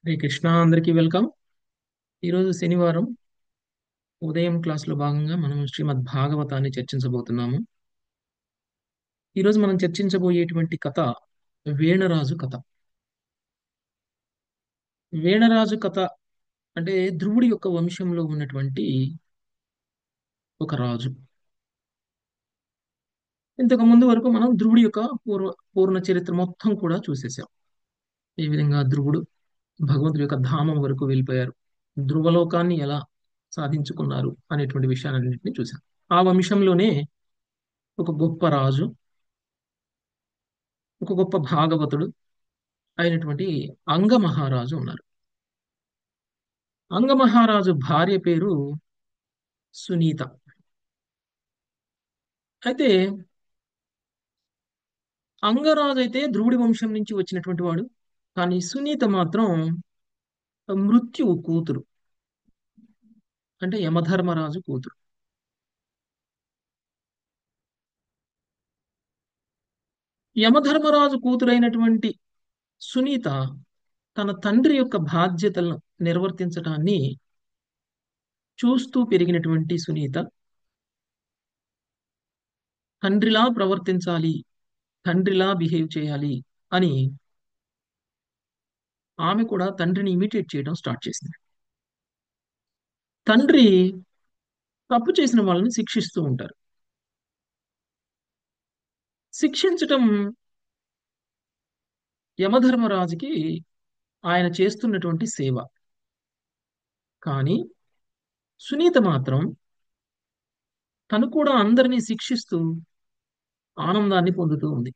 హరే కృష్ణ, అందరికీ వెల్కమ్. ఈరోజు శనివారం ఉదయం క్లాసులో భాగంగా మనం శ్రీమద్ భాగవతాన్ని చర్చించబోతున్నాము. ఈరోజు మనం చర్చించబోయేటువంటి కథ వేణరాజు కథ. వేణరాజు కథ అంటే ధ్రువుడి యొక్క వంశంలో ఉన్నటువంటి ఒక రాజు. ఇంతకు ముందు వరకు మనం ధ్రువుడి యొక్క పూర్ణ చరిత్ర మొత్తం కూడా చూసేసాం. ఏ విధంగా ధ్రువుడు భగవంతుడి యొక్క ధామం వరకు వెళ్ళిపోయారు, ధ్రువలోకాన్ని ఎలా సాధించుకున్నారు అనేటువంటి విషయాలన్నింటినీ చూసాం. ఆ వంశంలోనే ఒక గొప్ప రాజు, ఒక గొప్ప భాగవతుడు అయినటువంటి అంగమహారాజు ఉన్నారు. అంగమహారాజు భార్య పేరు సునీత. అయితే అంగరాజు అయితే ధ్రువుడి వంశం నుంచి వచ్చినటువంటి వాడు, కానీ సునీత మాత్రం మృత్యువు కూతురు, అంటే యమధర్మరాజు కూతురు. యమధర్మరాజు కూతురైనటువంటి సునీత తన తండ్రి యొక్క బాధ్యతలను నిర్వర్తించడాన్ని చూస్తూ పెరిగినటువంటి సునీత తండ్రిలా ప్రవర్తించాలి, తండ్రిలా బిహేవ్ చేయాలి అని ఆమె కూడా తండ్రిని ఇమిటేట్ చేయడం స్టార్ట్ చేసింది. తండ్రి తప్పు చేసిన వాళ్ళని శిక్షిస్తూ ఉంటారు. శిక్షించటం యమధర్మరాజుకి ఆయన చేస్తున్నటువంటి సేవ. కానీ సునీత మాత్రం తను కూడా అందరినీ శిక్షిస్తూ ఆనందాన్ని పొందుతూ ఉంది.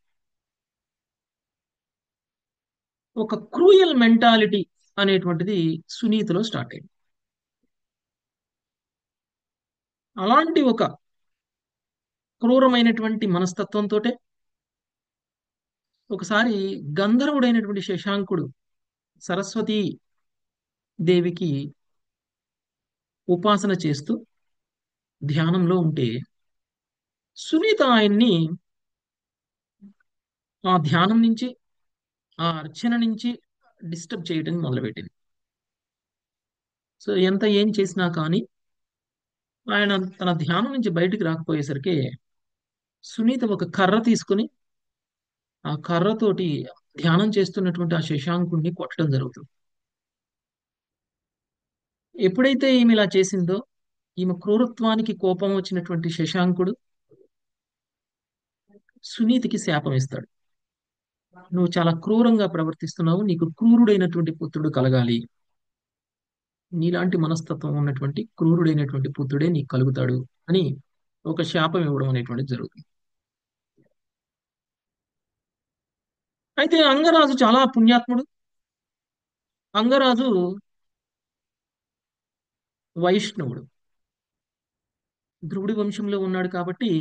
ఒక క్రూయల్ మెంటాలిటీ అనేటువంటిది సునీతలో స్టార్ట్ అయింది. అలాంటి ఒక క్రూరమైనటువంటి మనస్తత్వంతో ఒకసారి గంధర్వుడైనటువంటి శశాంకుడు సరస్వతీ దేవికి ఉపాసన చేస్తూ ధ్యానంలో ఉంటే సునీత ఆయన్ని ఆ ధ్యానం నుంచి, ఆ అర్చన నుంచి డిస్టర్బ్ చేయడం మొదలుపెట్టింది. సో ఎంత ఏం చేసినా కానీ ఆయన తన ధ్యానం నుంచి బయటికి రాకపోయేసరికి సునీత ఒక కర్ర తీసుకుని ఆ కర్రతోటి ధ్యానం చేస్తున్నటువంటి ఆ శశాంకుణ్ణి కొట్టడం జరుగుతుంది. ఎప్పుడైతే ఈమె ఇలా చేసిందో, ఈమె క్రూరత్వానికి కోపం వచ్చినటువంటి శశాంకుడు సునీతికి శాపం ఇస్తాడు. నువ్వు చాలా క్రూరంగా ప్రవర్తిస్తున్నావు, నీకు క్రూరుడైనటువంటి పుత్రుడు కలగాలి, నీలాంటి మనస్తత్వం ఉన్నటువంటి క్రూరుడైనటువంటి పుత్రుడే నీకు కలుగుతాడు అని ఒక శాపం ఇవ్వడం అనేటువంటిది జరుగుతుంది. అయితే అంగరాజు చాలా పుణ్యాత్ముడు. అంగరాజు వైష్ణవుడు, ధ్రువుడి వంశంలో ఉన్నాడు కాబట్టి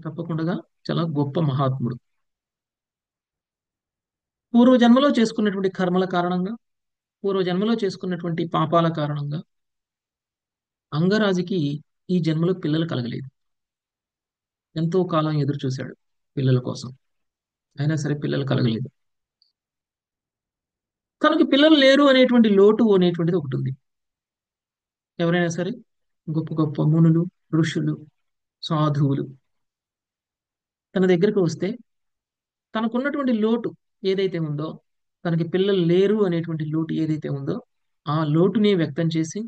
తప్పకుండా చాలా గొప్ప మహాత్ముడు. పూర్వజన్మలో చేసుకున్నటువంటి కర్మల కారణంగా, పూర్వజన్మలో చేసుకున్నటువంటి పాపాల కారణంగా అంగరాజుకి ఈ జన్మలో పిల్లలు కలగలేదు. ఎంతో కాలం ఎదురు చూశాడు పిల్లల కోసం, అయినా సరే పిల్లలు కలగలేదు. తనకి పిల్లలు లేరు అనేటువంటి లోటు అనేటువంటిది ఒకటి ఉంది. ఎవరైనా సరే గొప్ప గొప్ప మునులు, ఋషులు, సాధువులు తన దగ్గరికి వస్తే తనకున్నటువంటి లోటు ఏదైతే ఉందో, తనకి పిల్లలు లేరు అనేటువంటి లోటు ఏదైతే ఉందో, ఆ లోటుని వ్యక్తం చేసి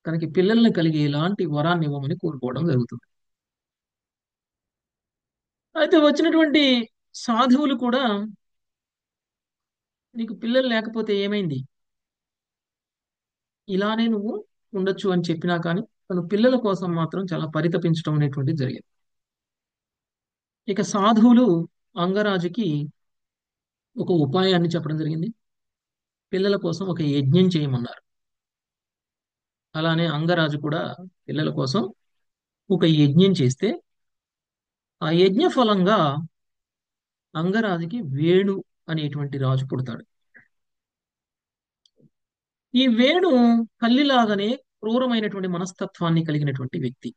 తనకి పిల్లల్ని కలిగే ఎలాంటి వరాన్ని ఇవ్వమని కోరుకోవడం జరుగుతుంది. అయితే వచ్చినటువంటి సాధువులు కూడా నీకు పిల్లలు లేకపోతే ఏమైంది, ఇలానే నువ్వు ఉండొచ్చు అని చెప్పినా కానీ తను పిల్లల కోసం మాత్రం చాలా పరితపించడం అనేటువంటిది జరిగింది. ఇక సాధువులు అంగరాజుకి ఒక ఉపాయాన్ని చెప్పడం జరిగింది. పిల్లల కోసం ఒక యజ్ఞం చేయమన్నారు. అలానే అంగరాజు కూడా పిల్లల కోసం ఒక యజ్ఞం చేస్తే ఆ యజ్ఞ ఫలంగా అంగరాజుకి వేణు అనేటువంటి రాజు పుడతాడు. ఈ వేణు తల్లిలాగానే క్రూరమైనటువంటి మనస్తత్వాన్ని కలిగినటువంటి వ్యక్తి.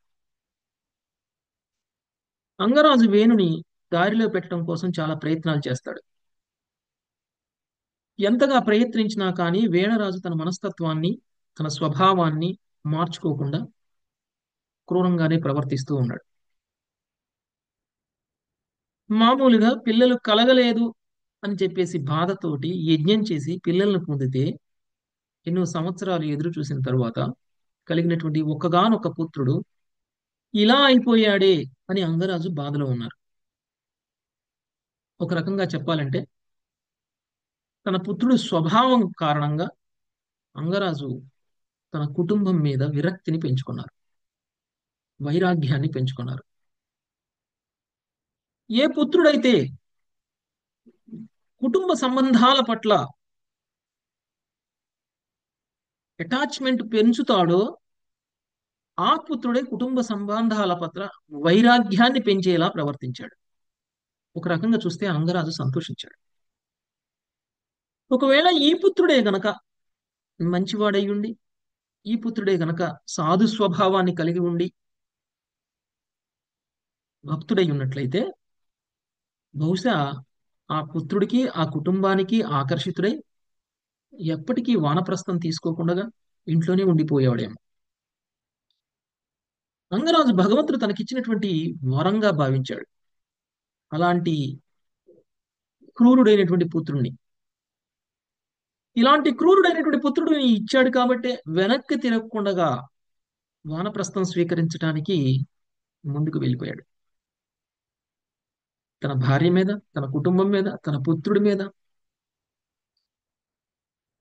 అంగరాజు వేణుని దారిలో పెట్టడం కోసం చాలా ప్రయత్నాలు చేస్తాడు. ఎంతగా ప్రయత్నించినా కానీ వేణరాజు తన మనస్తత్వాన్ని, తన స్వభావాన్ని మార్చుకోకుండా క్రూరంగానే ప్రవర్తిస్తూ ఉన్నాడు. మామూలుగా పిల్లలు కలగలేదు అని చెప్పేసి బాధతోటి యజ్ఞం చేసి పిల్లలను పొందితే ఎన్నో సంవత్సరాలు ఎదురు చూసిన తరువాత కలిగినటువంటి ఒక్కగానొక్క పుత్రుడు ఇలా అయిపోయాడే అని అంగరాజు బాధలో ఉన్నారు. ఒక రకంగా చెప్పాలంటే తన పుత్రుడు స్వభావం కారణంగా అంగరాజు తన కుటుంబం మీద విరక్తిని పెంచుకున్నారు, వైరాగ్యాన్ని పెంచుకున్నారు. ఏ పుత్రుడైతే కుటుంబ సంబంధాల పట్ల అటాచ్మెంట్ పెంచుతాడో ఆ పుత్రుడే కుటుంబ సంబంధాల పట్ల వైరాగ్యాన్ని పెంచేలా ప్రవర్తించాడు. ఒక రకంగా చూస్తే అంగరాజు సంతోషించాడు. ఒకవేళ ఈ పుత్రుడే గనక మంచివాడై ఉండి, ఈ పుత్రుడే గనక సాధు స్వభావాన్ని కలిగి ఉండి భక్తుడై ఉన్నట్లయితే బహుశా ఆ పుత్రుడికి ఆ కుటుంబానికి ఆకర్షితుడై ఎప్పటికీ వానప్రస్థం తీసుకోకుండా ఇంట్లోనే ఉండిపోయేవాడేమో. రంగరాజు భగవంతుడు తనకిచ్చినటువంటి వరంగా భావించాడు అలాంటి క్రూరుడైనటువంటి పుత్రుణ్ణి. ఇలాంటి క్రూరుడైనటువంటి పుత్రుడిని ఇచ్చాడు కాబట్టే వెనక్కి తిరగకుండా వానప్రస్థం స్వీకరించడానికి ముందుకు వెళ్ళిపోయాడు. తన భార్య మీద, తన కుటుంబం మీద, తన పుత్రుడి మీద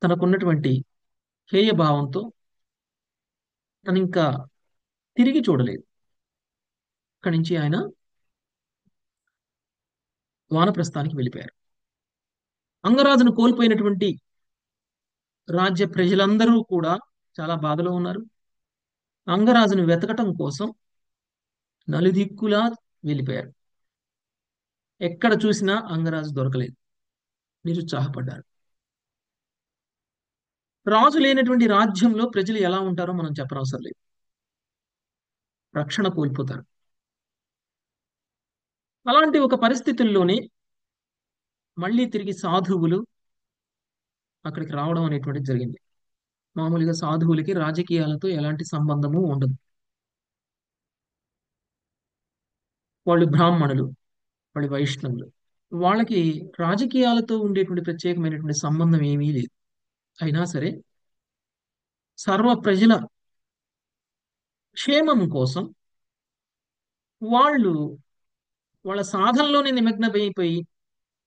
తనకున్నటువంటి హేయ భావంతో తను ఇంకా తిరిగి చూడలేదు. అక్కడి నుంచి ఆయన వానప్రస్థానికి వెళ్ళిపోయారు. అంగరాజును కోల్పోయినటువంటి రాజ్య ప్రజలందరూ కూడా చాలా బాధలో ఉన్నారు. అంగరాజును వెతకటం కోసం నలుదిక్కులా వెళ్ళిపోయారు. ఎక్కడ చూసినా అంగరాజు దొరకలేదు. నిరుత్సాహపడ్డారు. రాజు లేనటువంటి రాజ్యంలో ప్రజలు ఎలా ఉంటారో మనం చెప్పనవసరం లేదు. రక్షణ కోల్పోతారు. అలాంటి ఒక పరిస్థితుల్లోనే మళ్ళీ తిరిగి సాధువులు అక్కడికి రావడం అనేటువంటిది జరిగింది. మామూలుగా సాధువులకి రాజకీయాలతో ఎలాంటి సంబంధము ఉండదు. వాళ్ళు బ్రాహ్మణులు, వాళ్ళు వైష్ణవులు. వాళ్ళకి రాజకీయాలతో ఉండేటువంటి ప్రత్యేకమైనటువంటి సంబంధం ఏమీ లేదు. అయినా సరే సర్వ ప్రజల క్షేమం కోసం వాళ్ళు వాళ్ళ సాధనలోనే నిమగ్నమైపోయి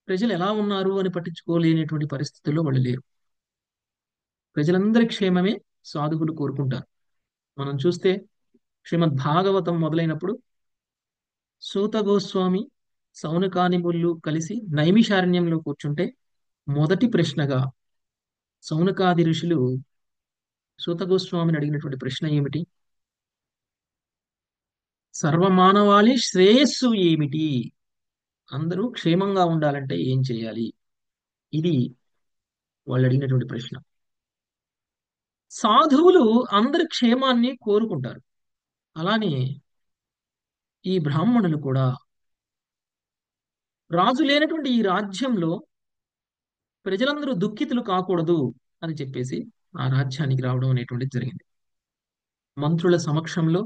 ప్రజలు ఎలా ఉన్నారు అని పట్టించుకోలేనటువంటి పరిస్థితుల్లో వాళ్ళు లేరు. ప్రజలందరి క్షేమమే సాధువులు కోరుకుంటారు. మనం చూస్తే శ్రీమద్ భాగవతం మొదలైనప్పుడు సూత గోస్వామి, సౌనకాదిములు కలిసి నైమిషారణ్యంలో కూర్చుంటే మొదటి ప్రశ్నగా సౌనకాది ఋషులు సూత గోస్వామిని అడిగినటువంటి ప్రశ్న ఏమిటి? సర్వమానవాళి శ్రేయస్సు ఏమిటి? అందరూ క్షేమంగా ఉండాలంటే ఏం చేయాలి? ఇది వాళ్ళు అడిగినటువంటి ప్రశ్న. సాధువులు అందరి క్షేమాన్ని కోరుకుంటారు. అలానే ఈ బ్రాహ్మణులు కూడా రాజు లేనటువంటి ఈ రాజ్యంలో ప్రజలందరూ దుఃఖితులు కాకూడదు అని చెప్పేసి ఆ రాజ్యానికి రావడం అనేటువంటిది జరిగింది. మంత్రుల సమక్షంలో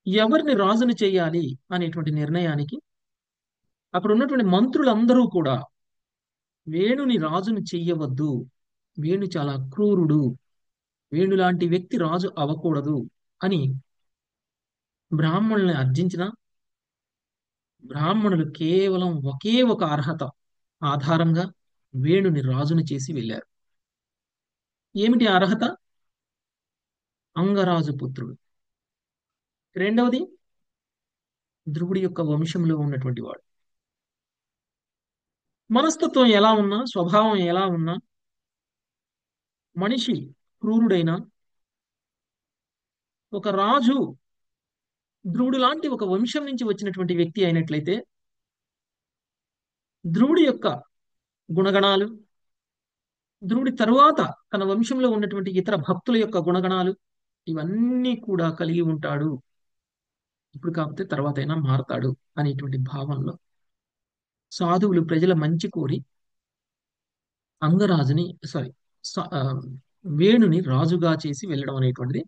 ఎవరిని రాజుని చేయాలి అనేటువంటి నిర్ణయానికి అక్కడ ఉన్నటువంటి మంత్రులందరూ కూడా వేణుని రాజును చెయ్యవద్దు, వేణు చాలా క్రూరుడు, వేణు లాంటి వ్యక్తి రాజు అవ్వకూడదు అని బ్రాహ్మణుల్ని అర్జించిన బ్రాహ్మణులు కేవలం ఒకే ఒక అర్హత ఆధారంగా వేణుని రాజును చేసి వెళ్ళారు. ఏమిటి ఆ అర్హత? అంగరాజు పుత్రుడు. రెండవది ధ్రువుడి యొక్క వంశంలో ఉన్నటువంటి వాడు. మనస్తత్వం ఎలా ఉన్నా, స్వభావం ఎలా ఉన్నా, మనిషి క్రూరుడైన ఒక రాజు ధ్రువుడు లాంటి ఒక వంశం నుంచి వచ్చినటువంటి వ్యక్తి అయినట్లయితే ధ్రువుడి యొక్క గుణగణాలు, ధ్రువుడి తరువాత తన వంశంలో ఉన్నటువంటి ఇతర భక్తుల యొక్క గుణగణాలు ఇవన్నీ కూడా కలిగి ఉంటాడు. ఇప్పుడు కాకపోతే తర్వాత అయినా మారతాడు అనేటువంటి భావనలో సాధువులు ప్రజల మంచి కోరి అంగరాజుని సారీ స- ఆ, వేణుని రాజుగా చేసి వెళ్ళడం అనేటువంటిది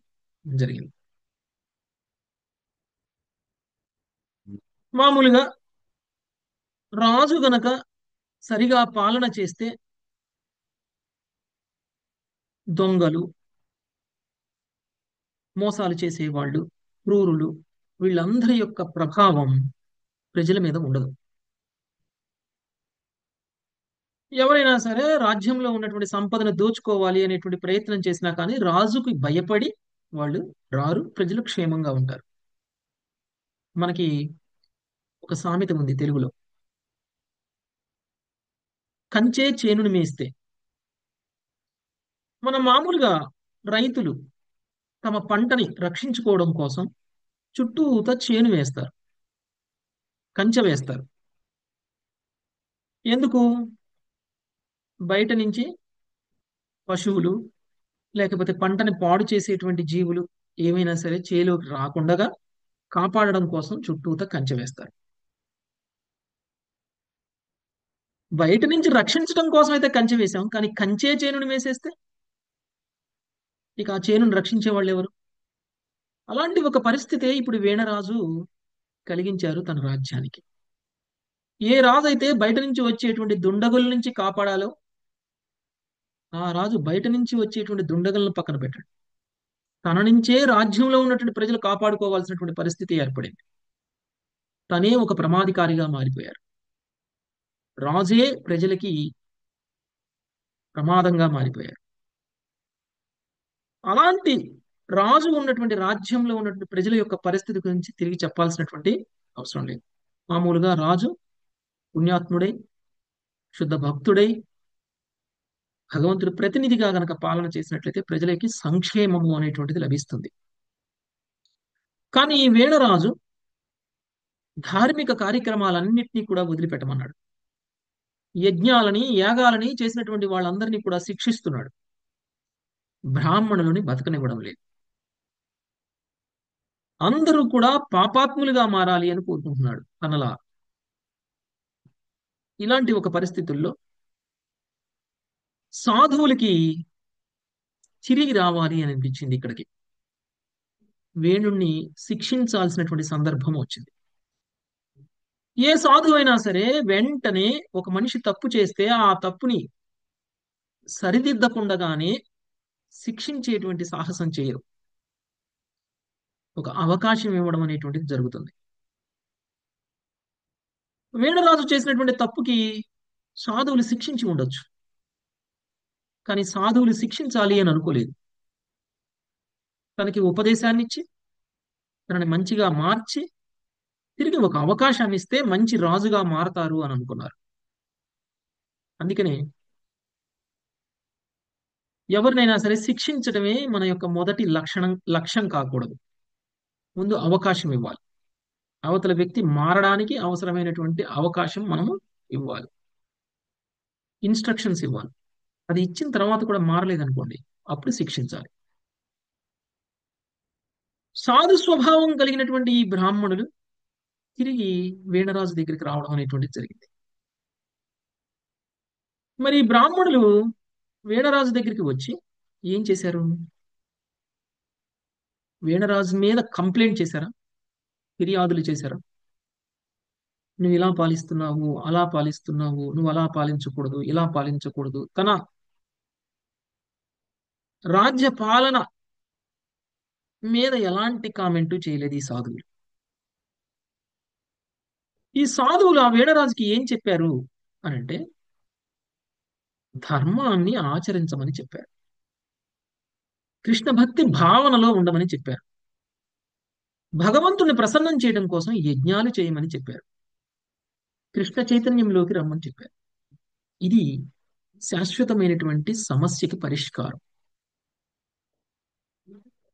జరిగింది. మామూలుగా రాజు గనక సరిగా పాలన చేస్తే దొంగలు, మోసాలు చేసేవాళ్ళు, క్రూరులు, వీళ్ళందరి యొక్క ప్రభావం ప్రజల మీద ఉండదు. ఎవరైనా సరే రాజ్యంలో ఉన్నటువంటి సంపదను దోచుకోవాలి అనేటువంటి ప్రయత్నం చేసినా కానీ రాజుకి భయపడి వాళ్ళు రారు, ప్రజలు క్షేమంగా ఉంటారు. మనకి ఒక సామెత ఉంది తెలుగులో: కంచే చేనుని మేస్తే. మన మామూలుగా రైతులు తమ పంటని రక్షించుకోవడం కోసం చుట్టూతా చేను వేస్తారు, కంచె వేస్తారు. ఎందుకు? బయట నుంచి పశువులు, లేకపోతే పంటని పాడు చేసేటువంటి జీవులు ఏమైనా సరే చేలోకి రాకుండా కాపాడడం కోసం చుట్టూతా కంచె వేస్తారు. బయట నుంచి రక్షించడం కోసం అయితే కంచె వేశాం, కానీ కంచే చేనుని వేసేస్తే ఇక ఆ చేనును రక్షించే వాళ్ళు ఎవరు? అలాంటి ఒక పరిస్థితే ఇప్పుడు వీణరాజు కలిగించారు తన రాజ్యానికి. ఏ రాజు అయితే బయట నుంచి వచ్చేటువంటి దుండగుల నుంచి కాపాడాలో ఆ రాజు బయట నుంచి వచ్చేటువంటి దుండగులను పక్కన పెట్టాడు. తన నుంచే రాజ్యంలో ఉన్నటువంటి ప్రజలు కాపాడుకోవాల్సినటువంటి పరిస్థితి ఏర్పడింది. తనే ఒక ప్రమాదికారిగా మారిపోయారు. రాజే ప్రజలకి ప్రమాదంగా మారిపోయారు. అలాంటి రాజు ఉన్నటువంటి రాజ్యంలో ఉన్నటువంటి ప్రజల యొక్క పరిస్థితి గురించి తిరిగి చెప్పాల్సినటువంటి అవసరం లేదు. మామూలుగా రాజు పుణ్యాత్ముడై, శుద్ధ భక్తుడై, భగవంతుడి ప్రతినిధిగా గనక పాలన చేసినట్లయితే ప్రజలకి సంక్షేమము అనేటువంటిది లభిస్తుంది. కానీ ఈ వేళరాజు ధార్మిక కార్యక్రమాలన్నింటినీ కూడా వదిలిపెట్టమన్నాడు. యజ్ఞాలని, యాగాలని చేసినటువంటి వాళ్ళందరినీ కూడా శిక్షిస్తున్నాడు. బ్రాహ్మణులని బతకనివ్వడం లేదు. అందరూ కూడా పాపాత్ములుగా మారాలి అని కోరుకుంటున్నాడు తనలా. ఇలాంటి ఒక పరిస్థితుల్లో సాధువులకి తిరిగి రావాలి అని అనిపించింది ఇక్కడికి. వేణుణ్ణి శిక్షించాల్సినటువంటి సందర్భం వచ్చింది. ఏ సాధువు అయినా సరే వెంటనే ఒక మనిషి తప్పు చేస్తే ఆ తప్పుని సరిదిద్దకుండగానే శిక్షించేటువంటి సాహసం చేయరు. ఒక అవకాశం ఇవ్వడం అనేటువంటిది జరుగుతుంది. వేణురాజు చేసినటువంటి తప్పుకి సాధువులు శిక్షించి ఉండొచ్చు, కానీ సాధువులు శిక్షించాలి అని అనుకోలేదు. తనకి ఉపదేశాన్ని ఇచ్చి తనని మంచిగా మార్చి తిరిగి ఒక అవకాశాన్ని ఇస్తే మంచి రాజుగా మారతారు అని అనుకున్నారు. అందుకనే ఎవరినైనా సరే శిక్షించడమే మన యొక్క మొదటి లక్ష్యం కాకూడదు. ముందు అవకాశం ఇవ్వాలి. అవతల వ్యక్తి మారడానికి అవసరమైనటువంటి అవకాశం మనము ఇవ్వాలి. ఇన్స్ట్రక్షన్స్ ఇవ్వాలి. అది ఇచ్చిన తర్వాత కూడా మారలేదనుకోండి, అప్పుడు శిక్షించాలి. సాధు స్వభావం కలిగినటువంటి ఈ బ్రాహ్మణులు తిరిగి వీణరాజు దగ్గరికి రావడం అనేటువంటిది జరిగింది. మరి ఈ బ్రాహ్మణులు వీణరాజు దగ్గరికి వచ్చి ఏం చేశారు? వీణరాజు మీద కంప్లైంట్ చేశారా? ఫిర్యాదులు చేశారా? నువ్వు ఇలా పాలిస్తున్నావు, అలా పాలిస్తున్నావు, నువ్వు అలా పాలించకూడదు, ఇలా పాలించకూడదు. తన రాజ్య పాలన మీద ఎలాంటి కామెంటు చేయలేదు ఈ సాధువులు. ఈ సాధువులు ఆ వీణరాజుకి ఏం చెప్పారు అనంటే ధర్మాన్ని ఆచరించమని చెప్పారు. కృష్ణ భక్తి భావనలో ఉండమని చెప్పారు. భగవంతుని ప్రసన్నం చేయడం కోసం యజ్ఞాలు చేయమని చెప్పారు. కృష్ణ చైతన్యంలోకి రమ్మని చెప్పారు. ఇది శాశ్వతమైనటువంటి సమస్యకి పరిష్కారం.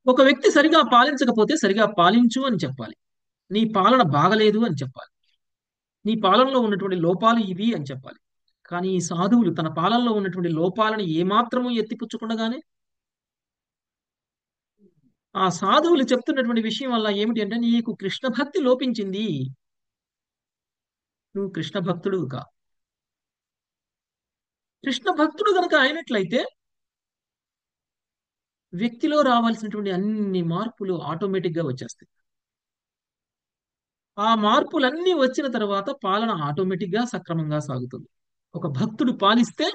ఒక వ్యక్తి సరిగా పాలించకపోతే సరిగా పాలించు అని చెప్పాలి. నీ పాలన బాగలేదు అని చెప్పాలి. నీ పాలనలో ఉన్నటువంటి లోపాలు ఇవి అని చెప్పాలి. కానీ ఈ సాధువులు తన పాలనలో ఉన్నటువంటి లోపాలను ఏమాత్రము ఎత్తిపుచ్చకుండగానే ఆ సాధువులు చెప్తున్నటువంటి విషయం వల్ల ఏమిటి అంటే నీకు కృష్ణ భక్తి లోపించింది, నువ్వు కృష్ణ భక్తుడు కా. కృష్ణ భక్తుడు గనక అయినట్లయితే వ్యక్తిలో రావాల్సినటువంటి అన్ని మార్పులు ఆటోమేటిక్ గా వచ్చేస్తాయి. ఆ మార్పులన్నీ వచ్చిన తర్వాత పాలన ఆటోమేటిక్ గా సక్రమంగా సాగుతుంది. ఒక భక్తుడు పాలిస్తే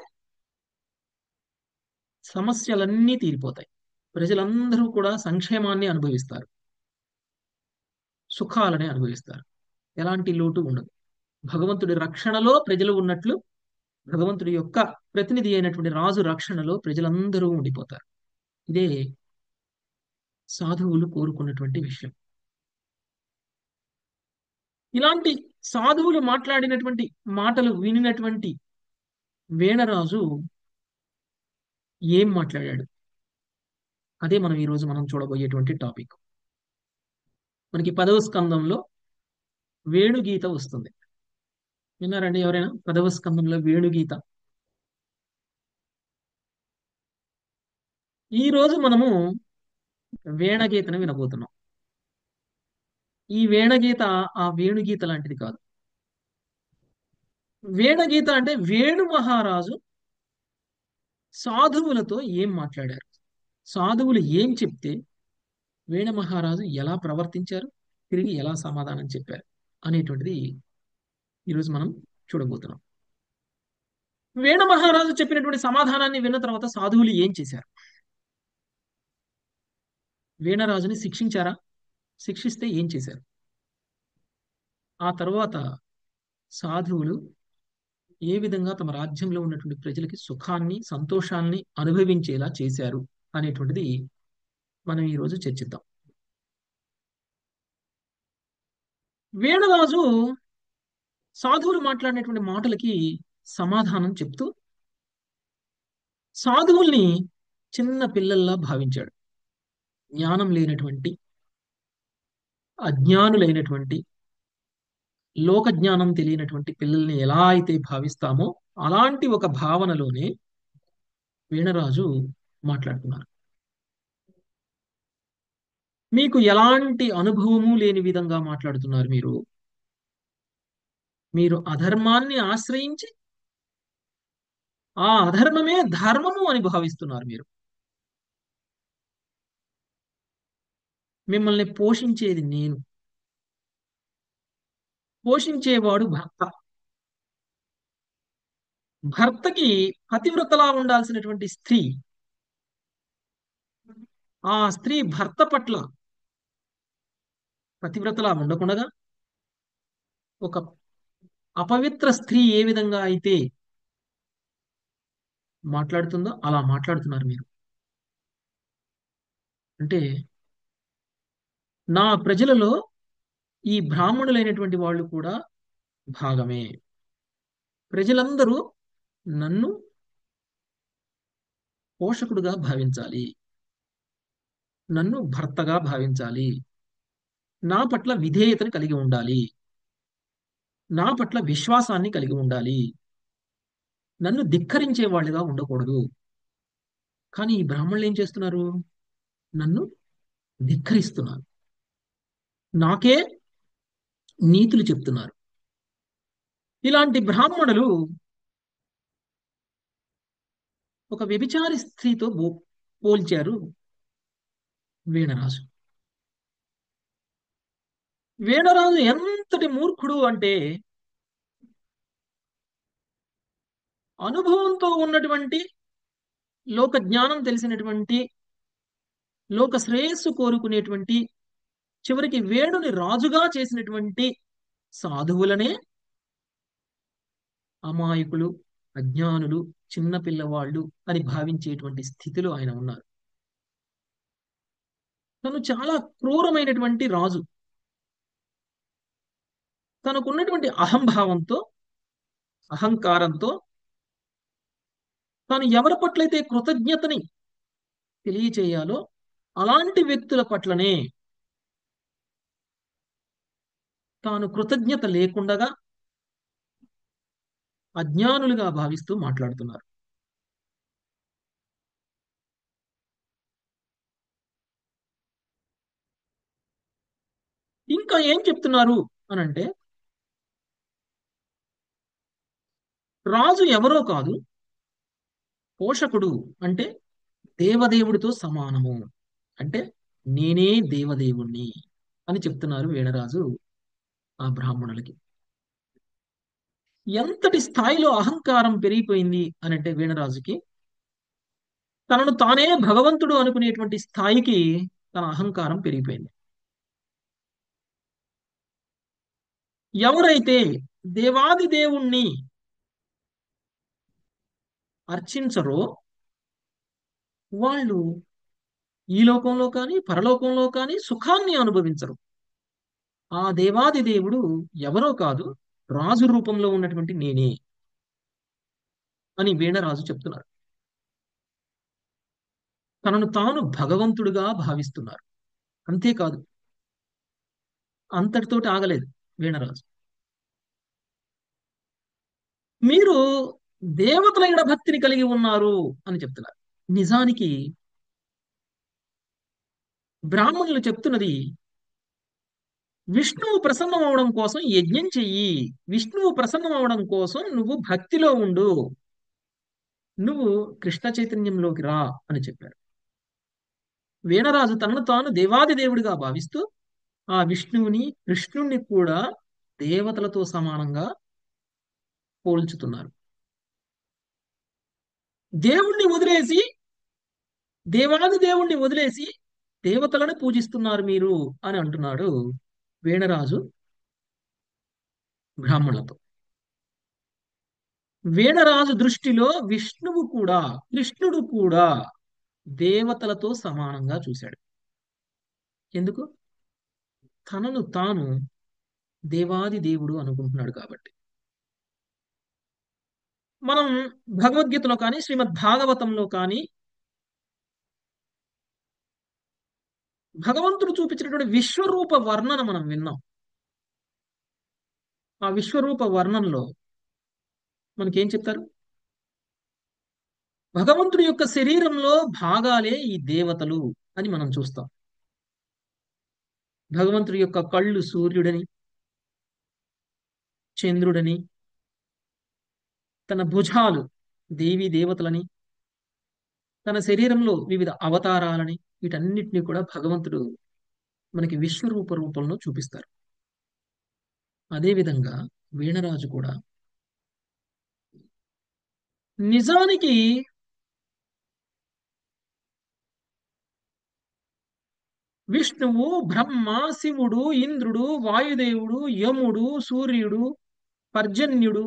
సమస్యలన్నీ తీరిపోతాయి. ప్రజలందరూ కూడా సంక్షేమాన్ని అనుభవిస్తారు, సుఖాలని అనుభవిస్తారు. ఎలాంటి లోటు ఉండదు. భగవంతుడి రక్షణలో ప్రజలు ఉన్నట్లు భగవంతుడి యొక్క ప్రతినిధి అయినటువంటి రాజు రక్షణలో ప్రజలందరూ ఉండిపోతారు. ఇదే సాధువులు కోరుకున్నటువంటి విషయం. ఇలాంటి సాధువులు మాట్లాడినటువంటి మాటలు వినినటువంటి వేణరాజు ఏం మాట్లాడాడు? అదే మనం చూడబోయేటువంటి టాపిక్. మనకి 10వ స్కందంలో వేణుగీత వస్తుంది. విన్నారండి ఎవరైనా 10వ స్కందంలో వేణుగీత? ఈ రోజు మనము వేణగీతను వినబోతున్నాం. ఈ వేణగీత ఆ వేణుగీత లాంటిది కాదు. వేణగీత అంటే వేణు మహారాజు సాధువులతో ఏం మాట్లాడారు, సాధువులు ఏం చెప్తే వేణు మహారాజు ఎలా ప్రవర్తించారు, తిరిగి ఎలా సమాధానం చెప్పారు అనేటువంటిది ఈరోజు మనం చూడబోతున్నాం. వేణు మహారాజు చెప్పినటువంటి సమాధానాన్ని విన్న తర్వాత సాధువులు ఏం చేశారు? వీణరాజుని శిక్షించారా? శిక్షిస్తే ఏం చేశారు? ఆ తర్వాత సాధువులు ఏ విధంగా తమ రాజ్యంలో ఉన్నటువంటి ప్రజలకి సుఖాన్ని సంతోషాన్ని అనుభవించేలా చేశారు అనేటువంటిది మనం ఈరోజు చర్చిద్దాం. వేణురాజు సాధువులు మాట్లాడినటువంటి మాటలకి సమాధానం చెప్తూ సాధువుల్ని చిన్న పిల్లల్లా భావించాడు. జ్ఞానం లేనటువంటి, అజ్ఞానులైనటువంటి, లోక జ్ఞానం తెలియనటువంటి పిల్లల్ని ఎలా అయితే భావిస్తామో అలాంటి ఒక భావనలోనే వీణరాజు మాట్లాడుతున్నారు. మీకు ఎలాంటి అనుభవము లేని విధంగా మాట్లాడుతున్నారు మీరు. మీరు అధర్మాన్ని ఆశ్రయించి ఆ అధర్మమే ధర్మము అని భావిస్తున్నారు మీరు. మిమ్మల్ని పోషించేది నేను. పోషించేవాడు భర్త. భర్తకి పతివ్రతలా ఉండాల్సినటువంటి స్త్రీ ఆ స్త్రీ భర్త పట్ల పతివ్రతలా ఉండకుండగా ఒక అపవిత్ర స్త్రీ ఏ విధంగా అయితే మాట్లాడుతుందో అలా మాట్లాడుతున్నారు మీరు. అంటే నా ప్రజలలో ఈ బ్రాహ్మణులైనటువంటి వాళ్ళు కూడా భాగమే. ప్రజలందరూ నన్ను పోషకుడుగా భావించాలి, నన్ను భర్తగా భావించాలి, నా పట్ల విధేయతను కలిగి ఉండాలి, నా పట్ల విశ్వాసాన్ని కలిగి ఉండాలి, నన్ను ధిక్కరించే వాళ్ళుగా ఉండకూడదు. కానీ ఈ బ్రాహ్మణులు ఏం చేస్తున్నారు? నన్ను ధిక్కరిస్తున్నారు, నాకే నీతులు చెప్తున్నారు. ఇలాంటి బ్రాహ్మణులు ఒక వ్యభిచారి స్త్రీతో పోల్చారు వీణరాజు. వీణరాజు ఎంతటి మూర్ఖుడు అంటే అనుభవంతో ఉన్నటువంటి, లోక జ్ఞానం తెలిసినటువంటి, లోక శ్రేయస్సు కోరుకునేటువంటి, చివరికి వేణుని రాజుగా చేసినటువంటి సాధువులనే అమాయకులు, అజ్ఞానులు, చిన్న పిల్లవాళ్ళు అని భావించేటువంటి స్థితిలో ఆయన ఉన్నారు. తను చాలా క్రూరమైనటువంటి రాజు. తనకున్నటువంటి అహంభావంతో, అహంకారంతో తాను ఎవరి పట్లయితే కృతజ్ఞతని తెలియచేయాలో అలాంటి వ్యక్తుల పట్లనే తాను కృతజ్ఞత లేకుండగా అజ్ఞానులుగా భావిస్తూ మాట్లాడుతున్నారు. ఇంకా ఏం చెప్తున్నారు అనంటే, రాజు ఎవరో కాదు, పోషకుడు అంటే దేవదేవుడితో సమానము. అంటే నేనే దేవదేవుణ్ణి అని చెప్తున్నారు వీణరాజు ఆ బ్రాహ్మణులకి. ఎంతటి స్థాయిలో అహంకారం పెరిగిపోయింది అని అంటే వీణరాజుకి, తనను తానే భగవంతుడు అనుకునేటువంటి స్థాయికి తన అహంకారం పెరిగిపోయింది. ఎవరైతే దేవాది దేవుణ్ణి అర్చించరో వాళ్ళు ఈ లోకంలో కానీ పరలోకంలో కానీ సుఖాన్ని అనుభవించరు. ఆ దేవాది దేవుడు ఎవరో కాదు, రాజు రూపంలో ఉన్నటువంటి నేనే అని వీణరాజు చెప్తున్నారు. తనను తాను భగవంతుడిగా భావిస్తున్నారు. అంతేకాదు, అంతటితోటి ఆగలేదు వీణరాజు. మీరు దేవతల ఎడ భక్తిని కలిగి ఉన్నారు అని చెప్తున్నారు. నిజానికి బ్రాహ్మణులు చెప్తున్నది, విష్ణువు ప్రసన్నం అవడం కోసం యజ్ఞం చెయ్యి, విష్ణువు ప్రసన్నం అవడం కోసం నువ్వు భక్తిలో ఉండు, నువ్వు కృష్ణ చైతన్యంలోకి రా అని చెప్పారు. వీణరాజు తనను తాను దేవాది దేవుడిగా భావిస్తూ ఆ విష్ణువుని కృష్ణుణ్ణి కూడా దేవతలతో సమానంగా పోల్చుతున్నారు. దేవుణ్ణి వదిలేసి, దేవాది దేవుణ్ణి వదిలేసి దేవతలను పూజిస్తున్నారు మీరు అని అంటున్నాడు వీణరాజు బ్రాహ్మణులతో. వీణరాజు దృష్టిలో విష్ణువు కూడా, కృష్ణుడు కూడా దేవతలతో సమానంగా చూశాడు. ఎందుకు? తనను తాను దేవాది దేవుడు అనుకుంటున్నాడు కాబట్టి. మనం భగవద్గీతలో కానీ శ్రీమద్ భాగవతంలో కానీ భగవంతుడు చూపించినటువంటి విశ్వరూప వర్ణన మనం విన్నాం. ఆ విశ్వరూప వర్ణనలో మనకేం చెప్తారు? భగవంతుడి యొక్క శరీరంలో భాగాలే ఈ దేవతలు అని మనం చూస్తాం. భగవంతుడి యొక్క కళ్ళు సూర్యుడని, చంద్రుడని, తన భుజాలు దేవీ దేవతలని, తన శరీరంలో వివిధ అవతారాలని, వీటన్నిటిని కూడా భగవంతుడు మనకి విశ్వరూప రూపంలో చూపిస్తారు. అదేవిధంగా వీణరాజు కూడా నిజానికి విష్ణువు, బ్రహ్మ, శివుడు, ఇంద్రుడు, వాయుదేవుడు, యముడు, సూర్యుడు, పర్జన్యుడు,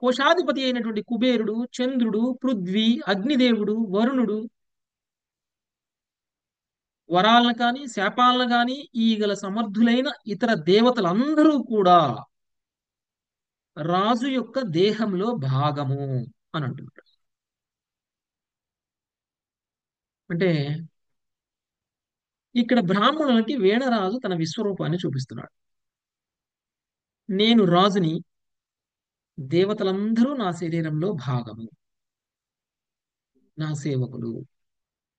కోశాధిపతి అయినటువంటి కుబేరుడు, చంద్రుడు, పృథ్వీ, అగ్నిదేవుడు, వరుణుడు, వరాలను కానీ శాపాలను కానీ ఈగల సమర్థులైన ఇతర దేవతలందరూ కూడా రాజు యొక్క దేహంలో భాగము అని అంటున్నాడు. అంటే ఇక్కడ బ్రాహ్మణులకి వీణరాజు తన విశ్వరూపాన్ని చూపిస్తున్నాడు. నేను రాజుని, దేవతలందరూ నా శరీరంలో భాగము, నా సేవకులు,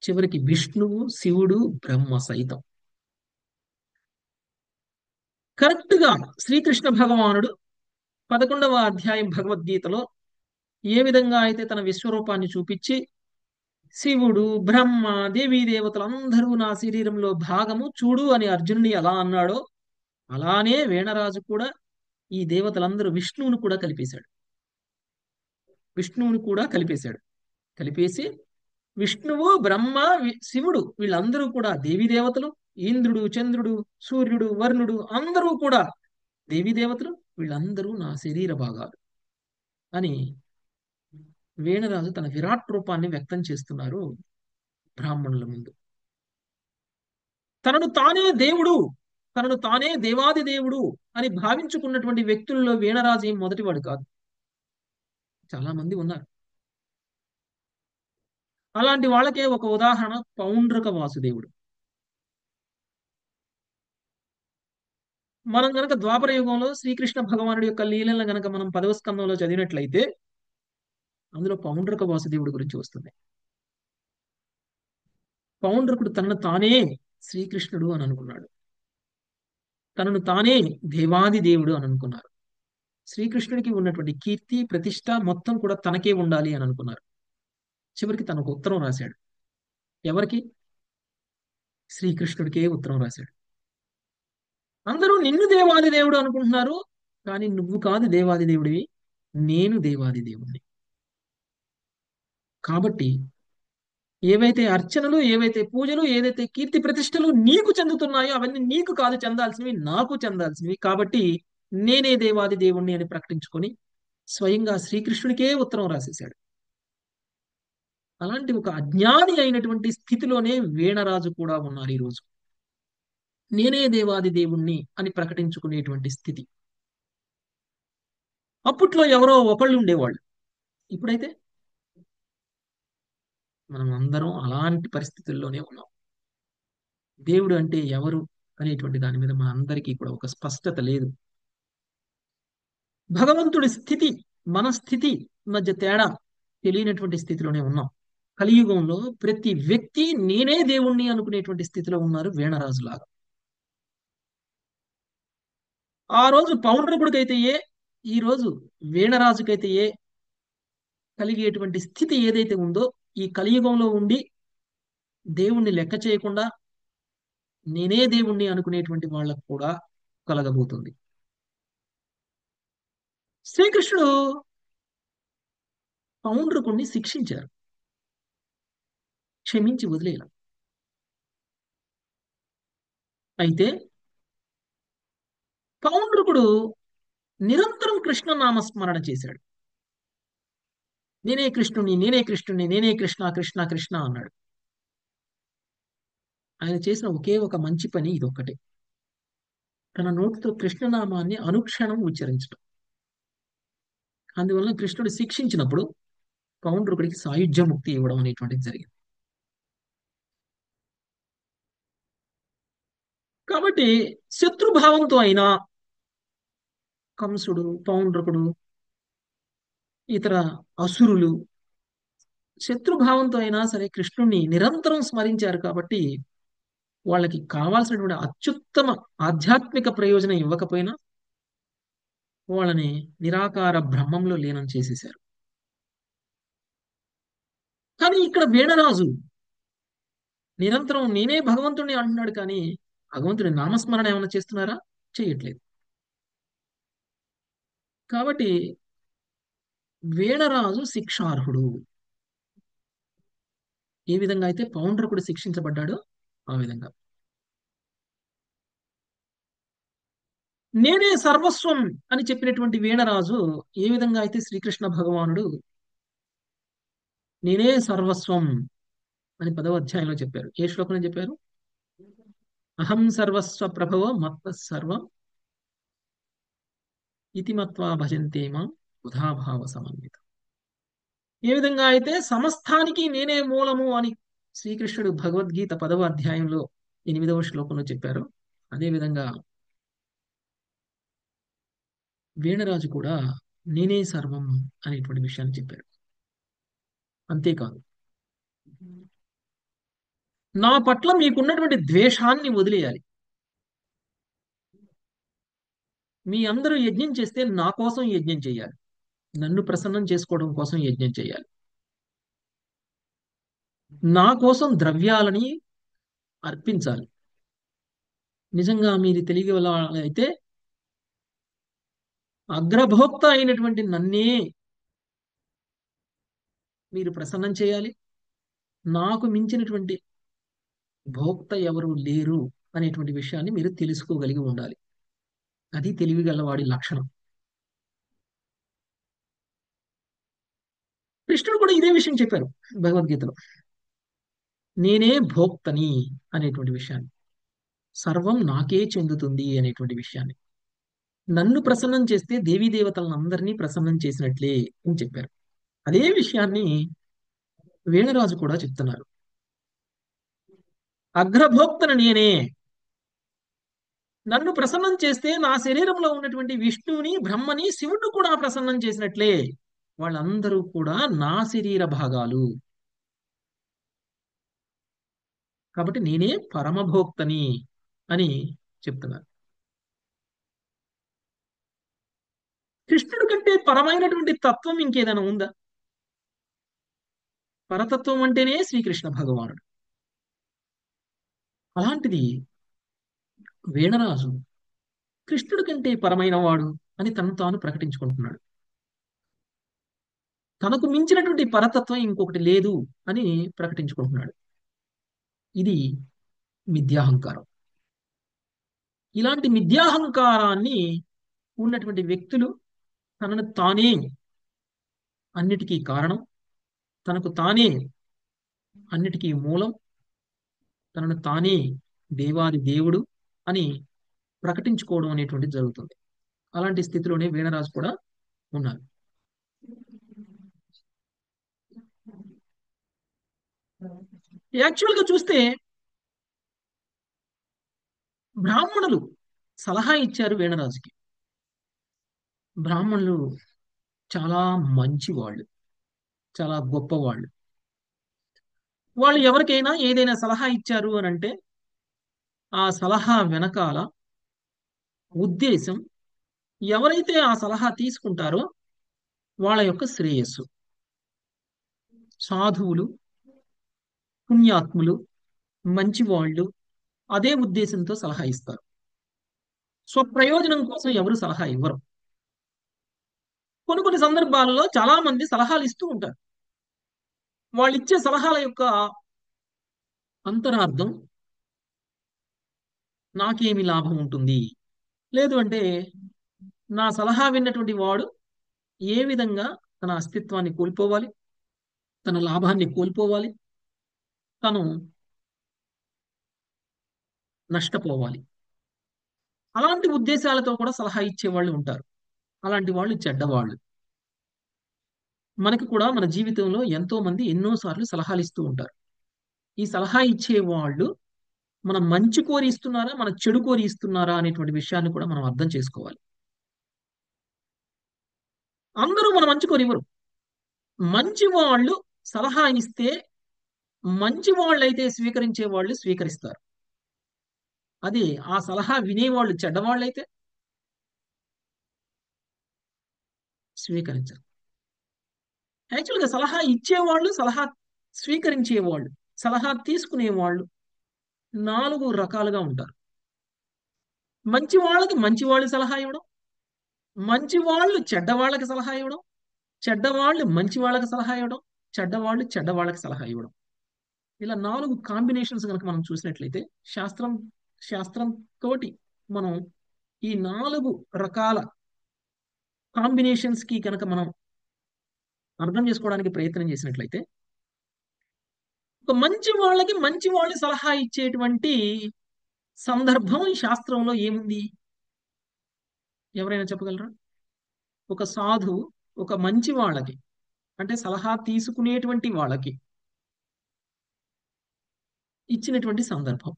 చివరికి విష్ణువు, శివుడు, బ్రహ్మ సైతం. కరెక్ట్ గా శ్రీకృష్ణ భగవానుడు 11వ అధ్యాయం భగవద్గీతలో ఏ విధంగా అయితే తన విశ్వరూపాన్ని చూపించి శివుడు, బ్రహ్మ, దేవీ దేవతలందరూ నా శరీరంలో భాగము చూడు అని అర్జునుని ఎలా అన్నాడో, అలానే వీణరాజు కూడా ఈ దేవతలందరూ విష్ణువును కూడా కలిపేశాడు. విష్ణువుని కూడా కలిపేశాడు. కలిపేసి విష్ణువు, బ్రహ్మ, శివుడు వీళ్ళందరూ కూడా దేవీ దేవతలు, ఇంద్రుడు, చంద్రుడు, సూర్యుడు, వరుణుడు అందరూ కూడా దేవీ దేవతలు, వీళ్ళందరూ నా శరీర భాగాలు అని వేణరాజు తన విరాట్ రూపాన్ని వ్యక్తం చేస్తున్నారు బ్రాహ్మణుల ముందు. తనను తానే దేవుడు, తనను తానే దేవాది దేవుడు అని భావించుకున్నటువంటి వ్యక్తుల్లో వీణరాజు ఏం మొదటివాడు కాదు. చాలా మంది ఉన్నారు. అలాంటి వాళ్ళకే ఒక ఉదాహరణ పౌండ్రక వాసుదేవుడు. మనం గనక ద్వాపర యుగంలో శ్రీకృష్ణ భగవానుడి యొక్క లీలలను గనక మనం 10వ స్కందంలో చదివినట్లయితే అందులో పౌండ్రక వాసుదేవుడి గురించి వస్తుంది. పౌండ్రకుడు తనను తానే శ్రీకృష్ణుడు అని అనుకున్నాడు. తనను తానే దేవాది దేవుడు అని అనుకున్నారు. శ్రీకృష్ణుడికి ఉన్నటువంటి కీర్తి, ప్రతిష్ట మొత్తం కూడా తనకే ఉండాలి అని అనుకున్నారు. చివరికి తను ఒక ఉత్తరం రాశాడు. ఎవరికి? శ్రీకృష్ణుడికే ఉత్తరం రాశాడు. అందరూ నిన్ను దేవాది దేవుడు అనుకుంటున్నారు, కానీ నువ్వు కాదు దేవాది దేవుడివి, నేను దేవాది దేవుడిని. కాబట్టి ఏవైతే అర్చనలు, ఏవైతే పూజలు, ఏదైతే కీర్తి ప్రతిష్టలు నీకు చెందుతున్నాయో అవన్నీ నీకు కాదు చెందాల్సినవి, నాకు చెందాల్సినవి. కాబట్టి నేనే దేవాది దేవుణ్ణి అని ప్రకటించుకొని స్వయంగా శ్రీకృష్ణుడికే ఉత్తరం రాసేశాడు. అలాంటి ఒక అజ్ఞాని అయినటువంటి స్థితిలోనే వీణరాజు కూడా ఉన్నారు ఈ రోజు. నేనే దేవాది దేవుణ్ణి అని ప్రకటించుకునేటువంటి స్థితి. అప్పట్లో ఎవరో ఒకళ్ళు ఉండేవాళ్ళు. ఇప్పుడైతే మనం అందరం అలాంటి పరిస్థితుల్లోనే ఉన్నాం. దేవుడు అంటే ఎవరు అనేటువంటి దాని మీద మన అందరికీ కూడా ఒక స్పష్టత లేదు. భగవంతుడి స్థితి, మన స్థితి మధ్య తేడా తెలియనటువంటి స్థితిలోనే ఉన్నాం. కలియుగంలో ప్రతి వ్యక్తి నేనే దేవుణ్ణి అనుకునేటువంటి స్థితిలో ఉన్నారు వీణరాజులాగా. ఆ రోజు పౌండ్రకుడికైతే ఈ రోజు వీణరాజుకైతే కలిగేటువంటి స్థితి ఏదైతే ఉందో, ఈ కలియుగంలో ఉండి దేవుణ్ణి లెక్క చేయకుండా నేనే దేవుణ్ణి అనుకునేటువంటి వాళ్ళకు కూడా కలగబోతుంది. శ్రీకృష్ణుడు పౌండ్రకుణ్ణి శిక్షించారు, క్షమించి వదిలేయాలి. అయితే పౌండ్రకుడు నిరంతరం కృష్ణ నామస్మరణ చేశాడు. నేనే కృష్ణుని, నేనే కృష్ణుని, నేనే కృష్ణ కృష్ణ కృష్ణ అన్నాడు. ఆయన చేసిన ఒకే ఒక మంచి పని ఇదొక్కటే, తన నోటితో కృష్ణనామాన్ని అనుక్షణం ఉచ్చరించడం. అందువలన కృష్ణుడు శిక్షించినప్పుడు పౌండ్రకుడికి సాయుధ్య ముక్తి ఇవ్వడం అనేటువంటిది జరిగింది. కాబట్టి శత్రుభావంతో అయినా కంసుడు, పౌండ్రకుడు, ఇతర అసురులు శత్రుభావంతో అయినా సరే కృష్ణుణ్ణి నిరంతరం స్మరించారు. కాబట్టి వాళ్ళకి కావాల్సినటువంటి అత్యుత్తమ ఆధ్యాత్మిక ప్రయోజనం ఇవ్వకపోయినా వాళ్ళని నిరాకార బ్రహ్మంలో లీనం చేసేశారు. కానీ ఇక్కడ వీణరాజు నిరంతరం నేనే భగవంతుడిని అంటున్నాడు, కానీ భగవంతుడి నామస్మరణ ఏమైనా చేస్తున్నారా? చేయట్లేదు. కాబట్టి వీణరాజు శిక్షార్హుడు. ఏ విధంగా అయితే పౌండ్రకుడు శిక్షించబడ్డాడో ఆ విధంగా. నేనే సర్వస్వం అని చెప్పినటువంటి వీణరాజు ఏ విధంగా అయితే శ్రీకృష్ణ భగవానుడు నేనే సర్వస్వం అని 10వ అధ్యాయంలో చెప్పారు. ఏ శ్లోకంలో చెప్పారు? అహం సర్వస్వ ప్రభవో మత్త సర్వం ఇతి మత్వా భజంతే మాం బుధాభావ సమన్విత. ఏ విధంగా అయితే సమస్తానికి నేనే మూలము అని శ్రీకృష్ణుడు భగవద్గీత 10వ అధ్యాయంలో 8వ శ్లోకంలో చెప్పారు, అదే విధంగా వీణరాజు కూడా నేనే సర్వం అనేటువంటి విషయాన్ని చెప్పారు. అంతేకాదు, నా పట్ల మీకున్నటువంటి ద్వేషాన్ని వదిలేయాలి. మీ అందరూ యజ్ఞం చేస్తే నా కోసం యజ్ఞం చేయాలి, నన్ను ప్రసన్నం చేసుకోవడం కోసం యజ్ఞం చేయాలి. నా కోసం ద్రవ్యాలని అర్పించాలి. నిజంగా మీరు తెలియ అయితే అగ్రభోక్త అయినటువంటి నన్నే మీరు ప్రసన్నం చేయాలి. నాకు మించినటువంటి భోక్త ఎవరు లేరు అనేటువంటి విషయాన్ని మీరు తెలుసుకోగలిగి ఉండాలి. అది తెలివిగలవాడి లక్షణం. కృష్ణుడు కూడా ఇదే విషయం చెప్పారు భగవద్గీతలో. నేనే భోక్తని అనేటువంటి విషయాన్ని, సర్వం నాకే చెందుతుంది అనేటువంటి విషయాన్ని, నన్ను ప్రసన్నం చేస్తే దేవీ దేవతలను అందరినీ ప్రసన్నం చేసినట్లే అని చెప్పారు. అదే విషయాన్ని వీణరాజు కూడా చెప్తున్నారు. అగ్రభోక్తను నేనే, నన్ను ప్రసన్నం చేస్తే నా శరీరంలో ఉన్నటువంటి విష్ణువుని, బ్రహ్మని, శివుడు కూడా ప్రసన్నం చేసినట్లే. వాళ్ళందరూ కూడా నా శరీర భాగాలు. కాబట్టి నేనే పరమభోక్తని అని చెప్తున్నారు. కృష్ణుడి కంటే పరమైనటువంటి తత్వం ఇంకేదైనా ఉందా? పరతత్వం అంటేనే శ్రీకృష్ణ భగవానుడు. అలాంటిది వీణరాజు కృష్ణుడి కంటే పరమైన వాడు అని తను తాను ప్రకటించుకుంటున్నాడు. తనకు మించినటువంటి పరతత్వం ఇంకొకటి లేదు అని ప్రకటించుకుంటున్నాడు. ఇది మిథ్యాహంకారం. ఇలాంటి మిథ్యాహంకారాన్ని ఉన్నటువంటి వ్యక్తులు తనను తానే అన్నిటికీ కారణం, తనకు తానే అన్నిటికీ మూలం, తనను తానే దేవాది దేవుడు అని ప్రకటించుకోవడం అనేటువంటిది జరుగుతుంది. అలాంటి స్థితిలోనే వీణరాజు కూడా ఉన్నారు. యాక్చువల్ గా చూస్తే బ్రాహ్మణులు సలహా ఇచ్చారు వీణరాజుకి. బ్రాహ్మణులు చాలా మంచి వాళ్ళు, చాలా గొప్పవాళ్ళు. వాళ్ళు ఎవరికైనా ఏదైనా సలహా ఇచ్చారు అని అంటే ఆ సలహా వెనకాల ఉద్దేశం, ఎవరైతే ఆ సలహా తీసుకుంటారో వాళ్ళ యొక్క శ్రేయస్సు. సాధువులు, పుణ్యాత్ములు, మంచి వాళ్ళు అదే ఉద్దేశంతో సలహా ఇస్తారు. స్వప్రయోజనం కోసం ఎవరు సలహా ఇవ్వరు. కొన్ని కొన్ని సందర్భాలలో చాలా మంది సలహాలు ఇస్తూ ఉంటారు. వాళ్ళు ఇచ్చే సలహాల యొక్క అంతరార్థం నాకేమి లాభం ఉంటుంది, లేదు అంటే నా సలహా విన్నటువంటి వాడు ఏ విధంగా తన అస్తిత్వాన్ని కోల్పోవాలి, తన లాభాన్ని కోల్పోవాలి, తను నష్టపోవాలి, అలాంటి ఉద్దేశాలతో కూడా సలహా ఇచ్చే వాళ్ళు ఉంటారు. అలాంటి వాళ్ళు చెడ్డవాళ్ళు. మనకి కూడా మన జీవితంలో ఎంతో మంది ఎన్నోసార్లు సలహాలు ఇస్తూ ఉంటారు. ఈ సలహా ఇచ్చే వాళ్ళు మన మంచి కోరి ఇస్తున్నారా, మన చెడు కోరి ఇస్తున్నారా అనేటువంటి విషయాన్ని కూడా మనం అర్థం చేసుకోవాలి. అందరూ మన మంచి కోరి ఇవ్వరు. మంచి వాళ్ళు సలహా ఇస్తే మంచి వాళ్ళైతే స్వీకరించే వాళ్ళు స్వీకరిస్తారు. అది ఆ సలహా వినేవాళ్ళు చెడ్డవాళ్ళైతే స్వీకరించరు. యాక్చువల్గా సలహా ఇచ్చేవాళ్ళు, సలహా స్వీకరించేవాళ్ళు, సలహా తీసుకునేవాళ్ళు 4 రకాలుగా ఉంటారు. మంచి వాళ్ళకి మంచి వాళ్ళు సలహా ఇవ్వడం, మంచి వాళ్ళు చెడ్డవాళ్ళకి సలహా ఇవ్వడం, చెడ్డవాళ్ళు మంచి వాళ్ళకి సలహా ఇవ్వడం, చెడ్డవాళ్ళు చెడ్డవాళ్ళకి సలహా ఇవ్వడం. ఇలా 4 కాంబినేషన్స్ కనుక మనం చూసినట్లయితే శాస్త్రం శాస్త్రం తోటి మనం ఈ 4 రకాల కాంబినేషన్స్ కి కనుక మనం అర్థం చేసుకోవడానికి ప్రయత్నం చేసినట్లయితే ఒక మంచి వాళ్ళకి మంచి వాళ్ళు సలహా ఇచ్చేటువంటి సందర్భం ఈ శాస్త్రంలో ఏముంది? ఎవరైనా చెప్పగలరా? ఒక సాధువు ఒక మంచి వాళ్ళకి, అంటే సలహా తీసుకునేటువంటి వాళ్ళకి ఇచ్చినటువంటి సందర్భం.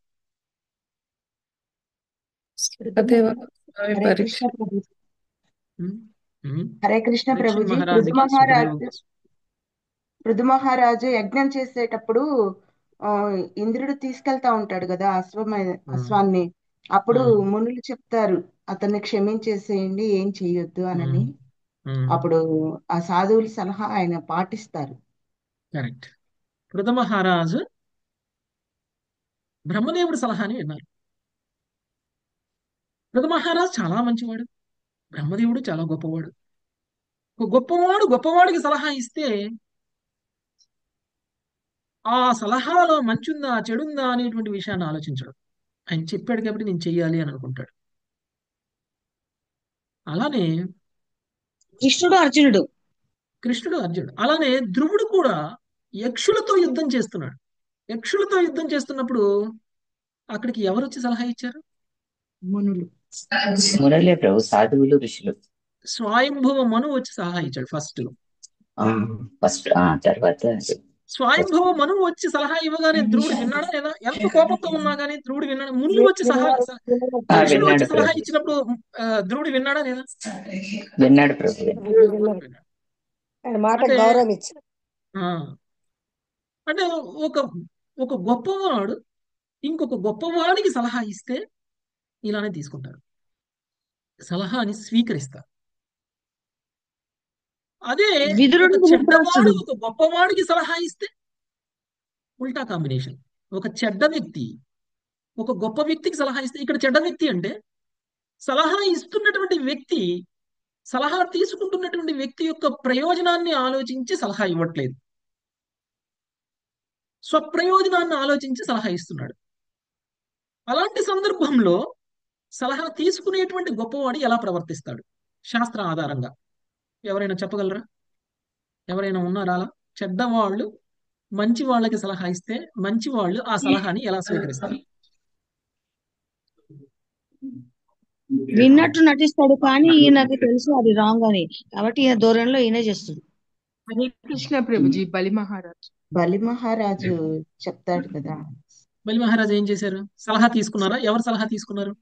సహదేవ స్వామి హరే పరీక్ష. కృష్ణ ప్రభు. ఉమ్, ఉమ్. హరే కృష్ణ పరీక్షిత్ ప్రభుజీ. మహారాజుకి సుఖదేవ్. పృథు మహారాజు యజ్ఞం చేసేటప్పుడు ఆ ఇంద్రుడు తీసుకెళ్తా ఉంటాడు కదా ఉమ్, అశ్వాన్ని. అప్పుడు ఉమ్, మునులు చెప్తారు అతన్ని క్షమించేసేయండి, ఏం చెయ్యొద్దు ఉమ్, అనని. ఉమ్. అప్పుడు ఆ సాధువుల సలహా ఆయన పాటిస్తారు. కరెక్ట్. పృథ మహారాజు బ్రహ్మదేవుడి సలహాని విన్నారు. పృథ మహారాజు చాలా మంచివాడు, బ్రహ్మదేవుడు చాలా గొప్పవాడు. ఒక గొప్పవాడు గొప్పవాడికి సలహా ఇస్తే ఆ సలహాలో మంచుందా చెడుందా అనేటువంటి విషయాన్ని ఆలోచించడు. ఆయన చెప్పాడు కాబట్టి నేను చెయ్యాలి అని అనుకుంటాడు. అలానే కృష్ణుడు అర్జునుడు. కృష్ణుడు అర్జునుడు, అలానే ధ్రువుడు కూడా యక్షులతో యుద్ధం చేస్తున్నాడు. యక్షులతో యుద్ధం చేస్తున్నప్పుడు అక్కడికి ఎవరు వచ్చి సలహా ఇచ్చారు? మునులు. మురళే ప్రభు, సాధువులు ఋషులు. స్వయంభువ మనువు వచ్చి సలహా ఇచ్చాడు ఫస్ట్. ఫస్ట్ తర్వాత స్వయంభువ మనువు వచ్చి సలహా ఇవ్వగానే ధ్రువుడు విన్నాడా లేదా? ఎంత కోపంతో ఉన్నా గానీ ధ్రువుడు విన్నాడు. మునులు వచ్చి యక్షులు వచ్చి విన్నాడు సలహా ప్రభు. ఇచ్చినప్పుడు ధ్రువుడు విన్నాడా లేదా? విన్నాడు ప్రభు. విన్నాడు. ఆయన మాట అంటే గౌరవం ఇచ్చారు. ఆ, అంటే ఒక ఒక గొప్పవాడు ఇంకొక గొప్పవాడికి సలహా ఇస్తే ఇలానే తీసుకుంటారు, సలహాని స్వీకరిస్తారు. అదే విదురుడు ఒక చెడ్డవాడు ధృతరాష్ట్రుడు. ఒక గొప్పవాడికి సలహా ఇస్తే ఉల్టా కాంబినేషన్. ఒక చెడ్డ వ్యక్తి ఒక గొప్ప వ్యక్తికి సలహా ఇస్తే, ఇక్కడ చెడ్డ వ్యక్తి అంటే సలహా ఇస్తున్నటువంటి వ్యక్తి సలహా తీసుకుంటున్నటువంటి వ్యక్తి యొక్క ప్రయోజనాన్ని ఆలోచించి సలహా ఇవ్వట్లేదు, స్వప్రయోజనాన్ని ఆలోచించి సలహా ఇస్తున్నాడు. అలాంటి సందర్భంలో సలహా తీసుకునేటువంటి గొప్పవాడు ఎలా ప్రవర్తిస్తాడు శాస్త్ర ఆధారంగా? ఎవరైనా చెప్పగలరా? ఎవరైనా ఉన్నారా అలా? చెడ్డవాళ్ళు మంచి వాళ్ళకి సలహా ఇస్తే మంచి వాళ్ళు ఆ సలహాని ఎలా స్వీకరిస్తారు? విన్నట్టు నటిస్తాడు, కానీ ఈయనకి తెలుసు అది రాంగ్ అని, కాబట్టి ఈయన ధోరణిలో ఈయనే చేస్తాడు. హరే కృష్ణ ప్రభుజీ, బలి మహారాజ్. బలి మహారాజు చెప్తాడు కదా. బలి మహారాజు ఏం చేశారు? సలహా తీసుకున్నారా? ఎవరు సలహా తీసుకున్నారు?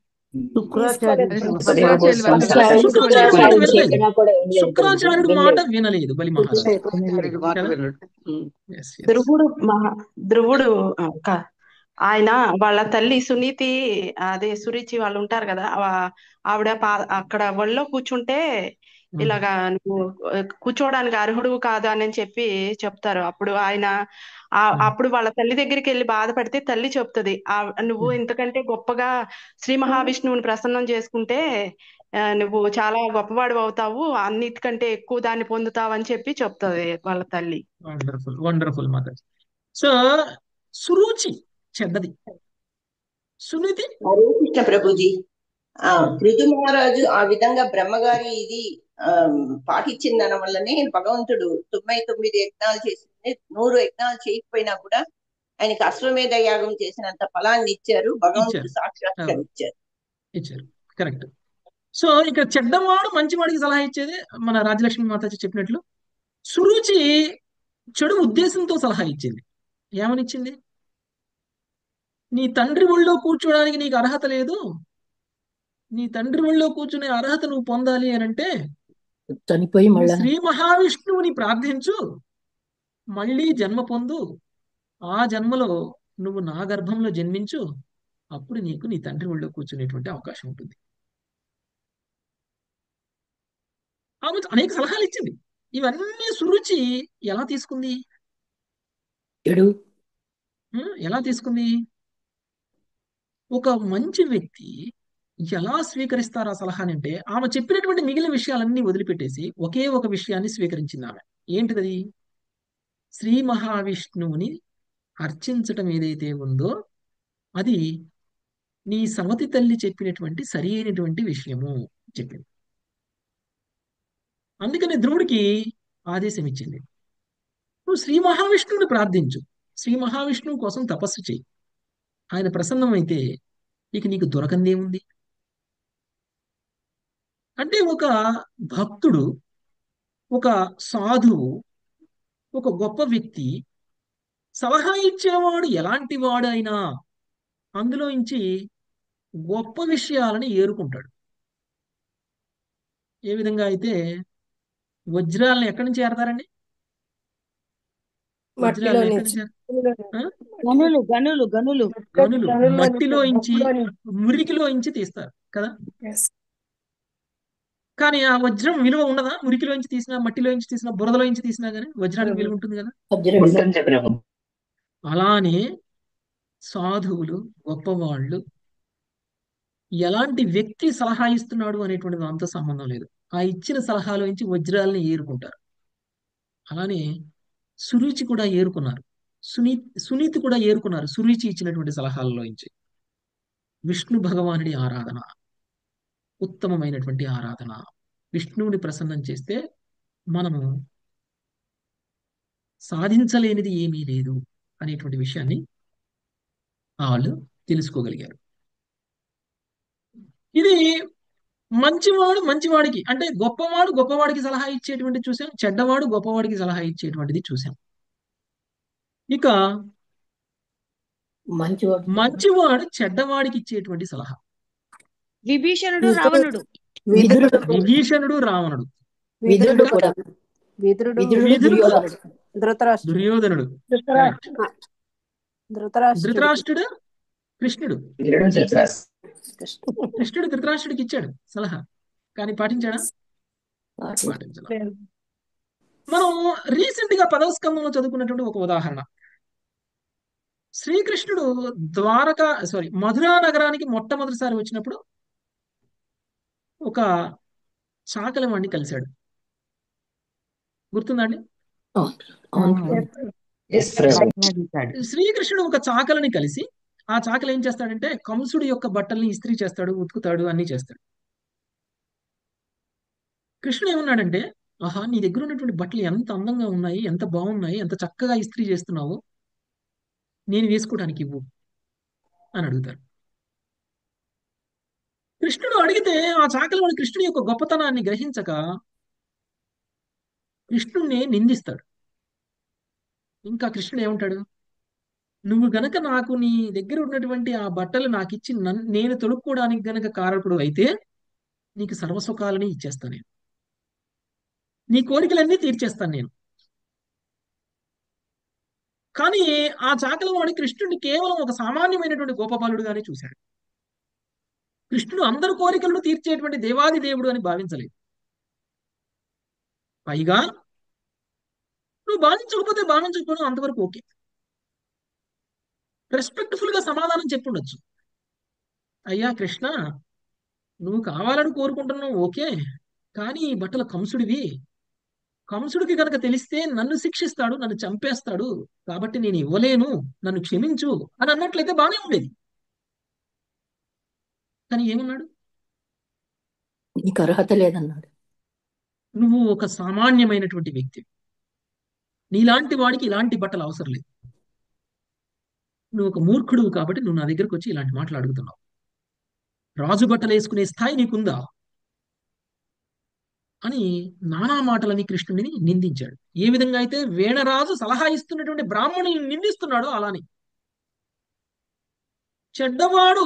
శుక్రాచార్య అది సుఖదేవ శుక్రాచార్యుల గోస్వామి వారి దగ్గరికి శుక్రాచార్యుడు మాట వెళ్ళారు. వినలేదు. చెప్పినా కూడా ఏం లేదు ప్రభుజీ, శుక్రాచార్యుడు మాట వినలేదు. వినలేదు బలి మహారాజు. శుక్రాచార్యుడు మాట కదా? వినడు. Yes, yes. ధ్రువుడు ఆయన వాళ్ళ తల్లి సునీతి, అదే సురుచి వాళ్ళు ఉంటారు కదా, ఆవిడ అక్కడ ఒళ్ళో కూర్చుంటే ఉమ్, ఇలాగా నువ్వు కూర్చోవడానికి అర్హుడు కాదు అని చెప్పి చెప్తారు. అప్పుడు ఆయన అప్పుడు వాళ్ళ తల్లి దగ్గరికి వెళ్ళి బాధపడితే తల్లి చెప్తుంది, నువ్వు ఉమ్. ఇంతకంటే గొప్పగా శ్రీ మహావిష్ణువుని ప్రసన్నం చేసుకుంటే నువ్వు చాలా గొప్పవాడు అవుతావు, అన్నిటికంటే ఎక్కువ దాన్ని పొందుతావు అని చెప్పి చెప్తుంది వాళ్ళ తల్లి. Wonderful wonderful mother. So Suruchi చెడ్డది, సునీతి హరే కృష్ణ ప్రభుజీ. పృథు మహారాజు ఆ విధంగా బ్రహ్మగారి ఇది ఆ పాటించిన దాని వల్లనే భగవంతుడు 99 యజ్ఞాలు చేసింది, 100 యజ్ఞాలు చేయకపోయినా కూడా ఆయనకి అశ్వమేధ యాగం చేసినంత ఫలాన్ని ఇచ్చారు, భగవంతుడు ఇచ్చారు. సాక్షాత్కారం ఇచ్చారు. ఇచ్చారు. కరెక్ట్. సో ఇక్కడ చెడ్డవాడు మంచివాడికి సలహా ఇచ్చేది మన రాజలక్ష్మి మాతాజీ చెప్పినట్లు. సురుచి చెడు ఉద్దేశంతో సలహా ఇచ్చింది. ఏమని ఇచ్చింది? నీ తండ్రి ఒళ్ళో కూర్చోడానికి నీకు అర్హత లేదు, నీ తండ్రి ఒళ్ళో కూర్చునే అర్హత నువ్వు పొందాలి అని అంటే చనిపోయి నువ్వు మళ్ళా శ్రీ మహావిష్ణువుని ప్రార్థించు, మళ్ళీ జన్మ పొందు, ఆ జన్మలో నువ్వు నా గర్భంలో జన్మించు, అప్పుడు నీకు నీ తండ్రి ఒళ్ళో కూర్చునేటువంటి అవకాశం ఉంటుంది. ఆమె అనేక సలహాలు ఇచ్చింది. ఇవన్నీ సురుచి ఎలా తీసుకుంది? చెడు ఎలా తీసుకుంది? ఒక మంచి వ్యక్తి ఎలా స్వీకరిస్తారు ఆ సలహాని అంటే, ఆమె చెప్పినటువంటి మిగిలిన విషయాలన్నీ వదిలిపెట్టేసి ఒకే ఒక విషయాన్ని స్వీకరించింది ఆమె. ఏంటిది? శ్రీ మహావిష్ణువుని అర్చించటం ఏదైతే ఉందో అది నీ సవతి తల్లి చెప్పినటువంటి సరి అయినటువంటి విషయము చెప్పింది. అందుకని ధ్రువుడికి ఆదేశం ఇచ్చింది, నువ్వు శ్రీ మహావిష్ణువుని ప్రార్థించు, శ్రీ మహావిష్ణువు కోసం తపస్సు చేయి, ఆయన ప్రసన్నమైతే ఇక నీకు దొరకందేముంది అంటే, ఒక భక్తుడు, ఒక సాధువు, ఒక గొప్ప వ్యక్తి సలహా ఇచ్చేవాడు ఎలాంటి వాడైనా అందులోంచి గొప్ప విషయాలను ఏరుకుంటాడు. ఏ విధంగా అయితే వజ్రాలను ఎక్కడి నుంచి ఏరతారండి? మట్టిలో వజ్రాలను ఎక్కడి నుంచి. నుంచి గనులు గనులు గనులు గనులు మట్టిలో ఇంచి మురికిలో ఇంచి తీస్తారు కదా. Yes. కానీ ఆ వజ్రం విలువ ఉండదా? మురికిలో ఇంచి తీసినా, మట్టిలో ఇంచి తీసినా, బురదలో ఇంచి తీసినా కానీ వజ్రానికి విలువ ఉంటుంది కదా. వజ్రం ఉంటుంది ప్రభు. అలానే సాధువులు, గొప్పవాళ్ళు ఎలాంటి వ్యక్తి సలహా ఇస్తున్నాడు అనేటువంటి దాంతో సంబంధం లేదు, ఆ ఇచ్చిన సలహాలోంచి వజ్రాలని ఏరుకుంటారు. అలానే సురుచి కూడా ఏరుకున్నారు, సునీతి కూడా ఏరుకున్నారు సురుచి ఇచ్చినటువంటి సలహాలలోంచి. విష్ణు భగవానుడి ఆరాధన ఉత్తమమైనటువంటి ఆరాధన. విష్ణువుని ప్రసన్నం చేస్తే మనము సాధించలేనిది ఏమీ లేదు అనేటువంటి విషయాన్ని వాళ్ళు తెలుసుకోగలిగారు. ఇది మంచివాడు మంచివాడికి అంటే గొప్పవాడు గొప్పవాడికి సలహా ఇచ్చేటువంటి చూసాం, చెడ్డవాడు గొప్పవాడికి సలహా ఇచ్చేటువంటిది చూసాం. ఇక మంచివాడు చెడ్డవాడికి ఇచ్చేటువంటి సలహా. విభీషణుడు రావణుడు. విదురుడు విభీషణుడు రావణుడు, విదురుడు కూడా విదురుడు విదురుడు, ధృతరాష్ట్రుడు దుర్యోధనుడు, ధృతరాష్ట్రుడు ధృతరాష్ట్రుడు, కృష్ణుడు. విదురుడు ధృతరాష్ట్రుడు. కృష్ణుడు ధృతరాష్ట్రుడికి ఇచ్చాడు సలహా, కానీ పాటించాడా? పాటించాడు. మనం రీసెంట్ గా 10వ స్కంధంలో చదువుకున్నటువంటి ఒక ఉదాహరణ. శ్రీకృష్ణుడు మధురా నగరానికి మొట్టమొదటిసారి వచ్చినప్పుడు ఒక చాకలి వాడిని కలిశాడు. గుర్తుందండి? అవును అవును ప్రభు. ఎస్ ప్రభు. అడిగాడు. శ్రీకృష్ణుడు ఒక చాకలిని కలిసి ఆ చాకలి ఏం చేస్తాడంటే కంసుడి యొక్క బట్టల్ని ఇస్త్రీ చేస్తాడు, ఉతుకుతాడు, అన్ని చేస్తాడు. కృష్ణుడు ఏమన్నాడంటే, ఆహా, నీ దగ్గర ఉన్నటువంటి బట్టలు ఎంత అందంగా ఉన్నాయి, ఎంత బాగున్నాయి, ఎంత చక్కగా ఇస్త్రీ చేస్తున్నావు, నేను వేసుకోవడానికి ఇవ్వు అని అడుగుతారు. కృష్ణుడు అడిగితే ఆ చాకలివాడు కృష్ణుడి యొక్క గొప్పతనాన్ని గ్రహించక కృష్ణుడిని నిందిస్తాడు. ఇంకా కృష్ణుడు ఏమంటాడు, నువ్వు గనక నాకు నీ దగ్గర ఉన్నటువంటి ఆ బట్టలు నాకు ఇచ్చి నేను తొడుక్కోవడానికి గనక కారకుడు అయితే నీకు సర్వసుఖాలని ఇచ్చేస్తాను నేను, నీ కోరికలన్నీ తీర్చేస్తాను నేను. కానీ ఆ చాకలివాడి కృష్ణుడిని కేవలం ఒక సామాన్యమైనటువంటి గోపబాలుడుగానే చూశాడు. కృష్ణుడు అందరి కోరికలను తీర్చేటువంటి దేవాది దేవుడు అని భావించలేదు. పైగా నువ్వు భావించకపోతే అంతవరకు ఓకే, రెస్పెక్ట్ఫుల్ గా సమాధానం చెప్పుండొచ్చు. అయ్యా కృష్ణ, నువ్వు కావాలని కోరుకుంటున్నావు ఓకే, కానీ ఈ బట్టలు కంసుడికి కనుక తెలిస్తే నన్ను శిక్షిస్తాడు, నన్ను చంపేస్తాడు, కాబట్టి నేను ఇవ్వలేను, నన్ను క్షమించు అని అన్నట్లయితే బానే ఉండేది. కానీ ఏమన్నాడు, నీకు అర్హత లేదన్నాడు. నువ్వు ఒక సామాన్యమైనటువంటి వ్యక్తి, నీలాంటి వాడికి ఇలాంటి బట్టలు అవసరం లేదు, నువ్వు ఒక మూర్ఖుడువు కాబట్టి నువ్వు నా దగ్గరకు వచ్చి ఇలాంటి మాటలు అడుగుతున్నావు, రాజు బట్టలు వేసుకునే స్థాయి నీకుందా అని నానా మాటలని కృష్ణుడిని నిందించాడు. ఏ విధంగా అయితే వేణరాజు సలహా ఇస్తున్నటువంటి బ్రాహ్మణుని నిందిస్తున్నాడో అలానే చెడ్డవాడు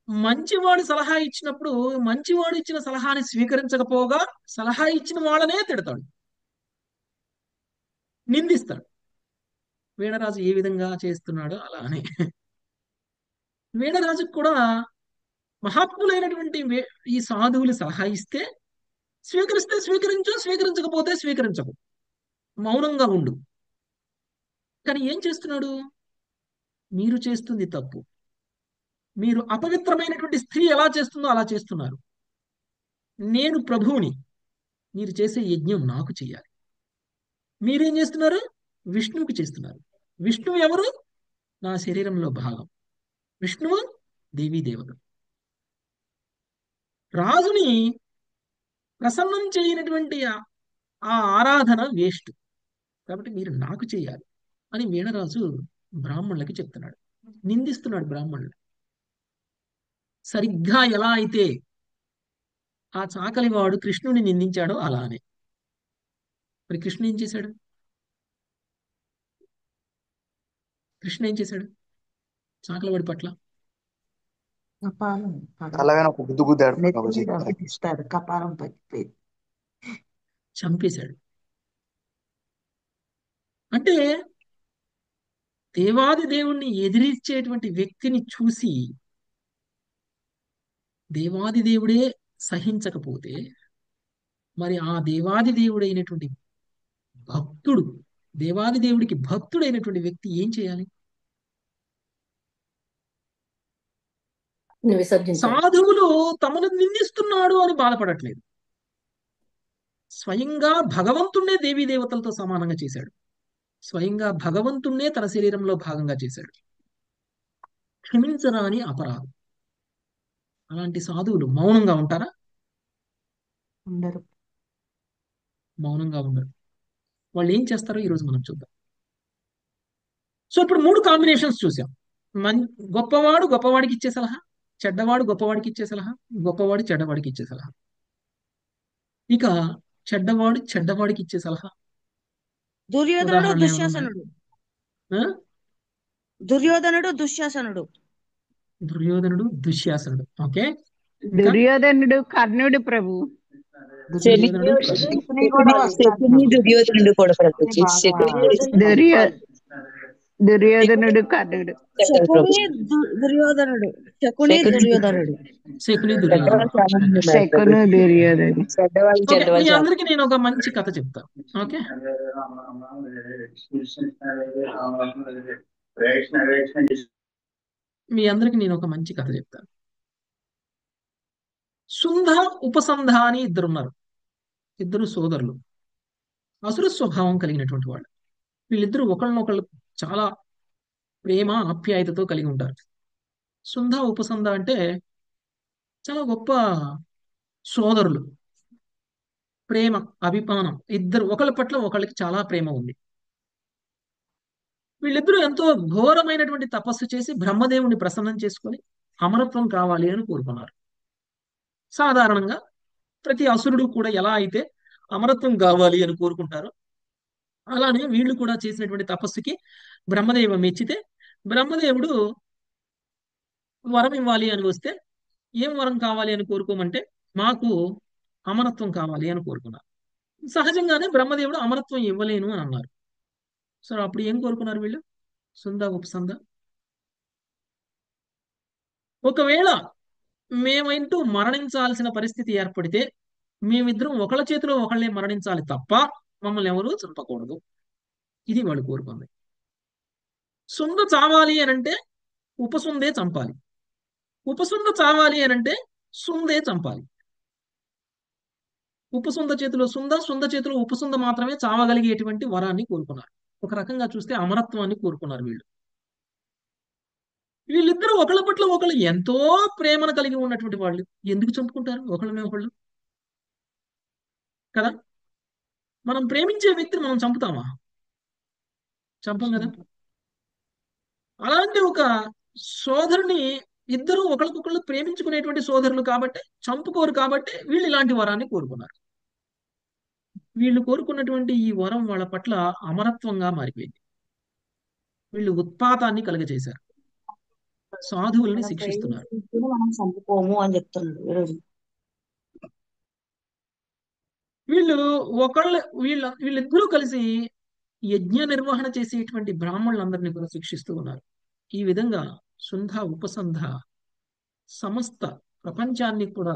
మంచివాడు సలహా ఇచ్చినప్పుడు మంచివాడు ఇచ్చిన సలహాని స్వీకరించకపోగా సలహా ఇచ్చిన వాళ్ళనే తిడతాడు, నిందిస్తాడు. వేణరాజు ఏ విధంగా చేస్తున్నాడో అలానే వేణరాజుకు కూడా మహాత్ములైనటువంటి ఈ సాధువులు సలహా ఇస్తే స్వీకరిస్తే స్వీకరించు, స్వీకరించకపోతే స్వీకరించకు, మౌనంగా ఉండు. కానీ ఏం చేస్తున్నాడు, మీరు చేస్తుంది తప్పు, మీరు అపవిత్రమైనటువంటి స్త్రీ ఎలా చేస్తుందో అలా చేస్తున్నారు, నేను ప్రభువుని, మీరు చేసే యజ్ఞం నాకు చేయాలి. మీరేం చేస్తున్నారు, విష్ణువుకి చేస్తున్నారు. విష్ణువు ఎవరు, నా శరీరంలో భాగం. విష్ణువు దేవీ దేవత. రాజుని ప్రసన్నం చేయనటువంటి ఆ ఆరాధన వేస్ట్, కాబట్టి మీరు నాకు చేయాలి అని వీణరాజు బ్రాహ్మణులకి చెప్తున్నాడు, నిందిస్తున్నాడు బ్రాహ్మణులు. సరిగ్గా ఎలా అయితే ఆ చాకలివాడు కృష్ణుని నిందించాడో అలానే మరి కృష్ణుడు ఏం చేశాడు, చాకలివాడి పట్ల కపాలం తలగానే ఒక గుద్దు గుద్దాడు నెత్తి ప్రభుజీ. మీద పెట్టిస్తాడు, కపాలం పట్టిపోయింది. చంపేశాడు. అంటే దేవాది దేవుణ్ణి ఎదిరించేటువంటి వ్యక్తిని చూసి దేవాది దేవుడే సహించకపోతే మరి ఆ దేవాది దేవుడైనటువంటి భక్తుడు, దేవాది దేవుడికి భక్తుడైనటువంటి వ్యక్తి ఏం చేయాలి, విసర్జించాడు. సాధువులు తమను నిందిస్తున్నాడు అని బాధపడట్లేదు, స్వయంగా భగవంతుణ్ణే దేవీ దేవతలతో సమానంగా చేశాడు, స్వయంగా భగవంతుణ్ణే తన శరీరంలో భాగంగా చేశాడు. క్షమించరాని అపరాధం. అలాంటి సాధువులు మౌనంగా ఉంటారా, ఉండరు. మౌనంగా ఉండరు. వాళ్ళు ఏం చేస్తారో ఈరోజు మనం చూద్దాం. సో ఇప్పుడు 3 కాంబినేషన్స్ చూసాం. గొప్పవాడు గొప్పవాడికి ఇచ్చే సలహా, చెడ్డవాడు గొప్పవాడికి ఇచ్చే సలహా, గొప్పవాడు చెడ్డవాడికి ఇచ్చే సలహా. ఇక చెడ్డవాడు చెడ్డవాడికి ఇచ్చే సలహా దుర్యోధనుడు ఉదాహరణలు ఏమైనా ఉన్నాయా? దుశ్శాసనుడు ఆ? దుర్యోధనుడు దుశ్శాసనుడు దుర్యోధనుడు దుశ్శాసనుడు. ఓకే, ఇంకా దుర్యోధనుడు కర్ణుడు ప్రభు. దుర్యోధనుడు కర్ణుడు. శకుని కూడా వస్తాడు శకుని దుర్యోధనుడు కూడా ప్రభుజీ. దుర్యోధనుడు కర్ణుడు. శకుని దుర్యోధనుడు శకుని దుర్యోధనుడు శకుని దుర్యోధనుడు. శకును దుర్యోధనుడు. ఓకే, మీ అందరికి నేను ఒక మంచి కథ చెప్తాను. ఓకే, మీ అందరికి నేను ఒక మంచి కథ చెప్తాను. సుంధ, ఉపసంధ అని ఇద్దరున్నారు. ఇద్దరు సోదరులు, అసుర స్వభావం కలిగినటువంటి వాళ్ళు. వీళ్ళిద్దరూ ఒకళ్ళనొకళ్ళు చాలా ప్రేమ ఆప్యాయతతో కలిగి ఉంటారు. సుంధ, ఉపసంధ అంటే చాలా గొప్ప సోదరులు. ప్రేమ, అభిమానం, ఇద్దరు ఒకళ్ళ పట్ల ఒకళ్ళకి చాలా ప్రేమ ఉంది. వీళ్ళిద్దరూ ఎంతో ఘోరమైనటువంటి తపస్సు చేసి బ్రహ్మదేవుని ప్రసన్నం చేసుకొని అమరత్వం కావాలి అని కోరుకున్నారు. సాధారణంగా ప్రతి అసురుడు కూడా ఎలా అయితే అమరత్వం కావాలి అని కోరుకుంటారో అలానే వీళ్ళు కూడా చేసినటువంటి తపస్సుకి బ్రహ్మదేవుడు మెచ్చితే బ్రహ్మదేవుడు వరం ఇవ్వాలి అని వస్తే ఏం వరం కావాలి అని కోరుకోమంటే మాకు అమరత్వం కావాలి అని కోరుకున్నారు. సహజంగానే బ్రహ్మదేవుడు అమరత్వం ఇవ్వలేను అని అన్నారు. సో అప్పుడు ఏం కోరుకున్నారు వీళ్ళు? సుంద, ఉపసంద, ఒకవేళ మేమంటూ మరణించాల్సిన పరిస్థితి ఏర్పడితే మేమిద్దరం ఒకళ్ళ చేతిలో ఒకళ్ళే మరణించాలి తప్ప మమ్మల్ని ఎవరూ చంపకూడదు. ఇది వాళ్ళు కోరుకుంది. సుంద చావాలి అనంటే ఉపసుందే చంపాలి, ఉపసుంద చావాలి అనంటే సుందే చంపాలి. ఉపసుంద చేతిలో సుంద, సుంద చేతిలో ఉపసుంద మాత్రమే చావగలిగేటువంటి వరాన్ని కోరుకున్నారు. ఒక రకంగా చూస్తే అమరత్వాన్ని కోరుకున్నారు వీళ్ళు. వీళ్ళిద్దరూ ఒకళ్ళ పట్ల ఒకళ్ళు ఎంతో ప్రేమను కలిగి ఉన్నటువంటి వాళ్ళు ఎందుకు చంపుకుంటారు ఒకళ్ళనే ఒకళ్ళు? కదా, మనం ప్రేమించే వ్యక్తిని మనం చంపుతామా? చంపం కదా. అలాంటి ఒక సోదరుని ఇద్దరు ఒకరికొకళ్ళు ప్రేమించుకునేటువంటి సోదరులు కాబట్టి చంపుకోరు. కాబట్టి వీళ్ళు ఇలాంటి వరాన్ని కోరుకున్నారు. వీళ్ళు కోరుకున్నటువంటి ఈ వరం వాళ్ళ పట్ల అమరత్వంగా మారిపోయింది. వీళ్ళు ఉత్పాతాన్ని కలుగజేశారు, సాధువుల్ని మనం శిక్షిస్తున్నారు. ప్రేమించుకుంటూ మనం చంపుకోము అని చెప్తున్నాడు ఈరోజు. వీళ్ళు వీళ్ళిద్దరూ కలిసి యజ్ఞ నిర్వహణ చేసేటువంటి బ్రాహ్మణులందరినీ కూడా శిక్షిస్తూ ఉన్నారు. ఈ విధంగా సుంధ, ఉపసంధ సమస్త ప్రపంచాన్ని కూడా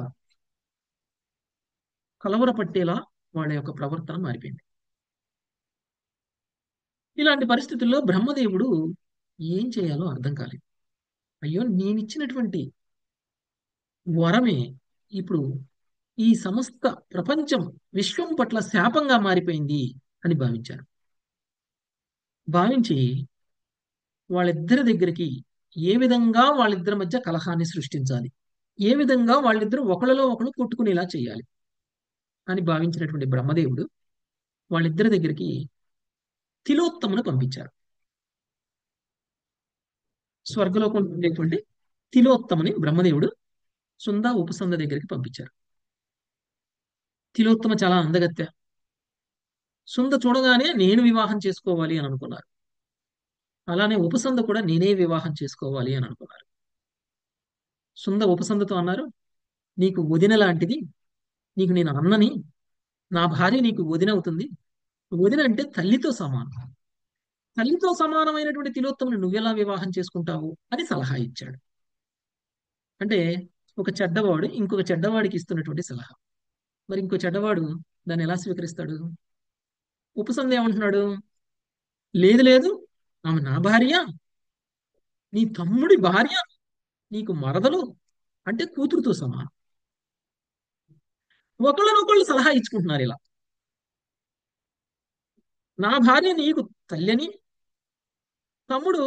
కలవరపట్టేలా వాళ్ళ యొక్క ప్రవర్తన మారిపోయింది. ఇలాంటి పరిస్థితుల్లో బ్రహ్మదేవుడు ఏం చేయాలో అర్థం కాలేదు. అయ్యో, నేనిచ్చినటువంటి వరమే ఇప్పుడు ఈ సమస్త ప్రపంచం, విశ్వం పట్ల శాపంగా మారిపోయింది అని భావించారు. భావించి వాళ్ళిద్దరి దగ్గరికి ఏ విధంగా వాళ్ళిద్దరి మధ్య కలహాన్ని సృష్టించాలి, ఏ విధంగా వాళ్ళిద్దరూ ఒకళ్ళలో ఒకళ్ళు కొట్టుకునేలా చేయాలి అని భావించినటువంటి బ్రహ్మదేవుడు వాళ్ళిద్దరి దగ్గరికి తిలోత్తమును పంపించారు. స్వర్గలోకం ఉండేటువంటి తిలోత్తమని బ్రహ్మదేవుడు సుంద, ఉపసంద దగ్గరికి పంపించారు. తిలోత్తమ చాలా అందగత్తె. సుంద చూడగానే నేను వివాహం చేసుకోవాలి అని అనుకున్నారు. అలానే ఉపసంద కూడా నేనే వివాహం చేసుకోవాలి అని అనుకున్నారు. సుంద ఉపసందతో అన్నారు, నీకు వదిన లాంటిది, నీకు నేను అన్నని, నా భార్య నీకు వదిన అవుతుంది. వదిన అంటే తల్లితో సమానం. తల్లితో సమానమైనటువంటి తిలోత్తముని నువ్వెలా వివాహం చేసుకుంటావు అని సలహా ఇచ్చాడు. అంటే ఒక చెడ్డవాడు ఇంకొక చెడ్డవాడికి ఇస్తున్నటువంటి సలహా. మరి ఇంకో చెడ్డవాడు దాన్ని ఎలా స్వీకరిస్తాడు? ఉపసంద ఏమంటున్నాడు? లేదు లేదు, ఆమె నా భార్య, నీ తమ్ముడి భార్య, నీకు మరదలు అంటే కూతురుతో సమానం. ఒకళ్ళనొకళ్ళు సలహా ఇచ్చుకుంటున్నారు ఇలా. నా భార్య నీకు తల్లిని, తమ్ముడు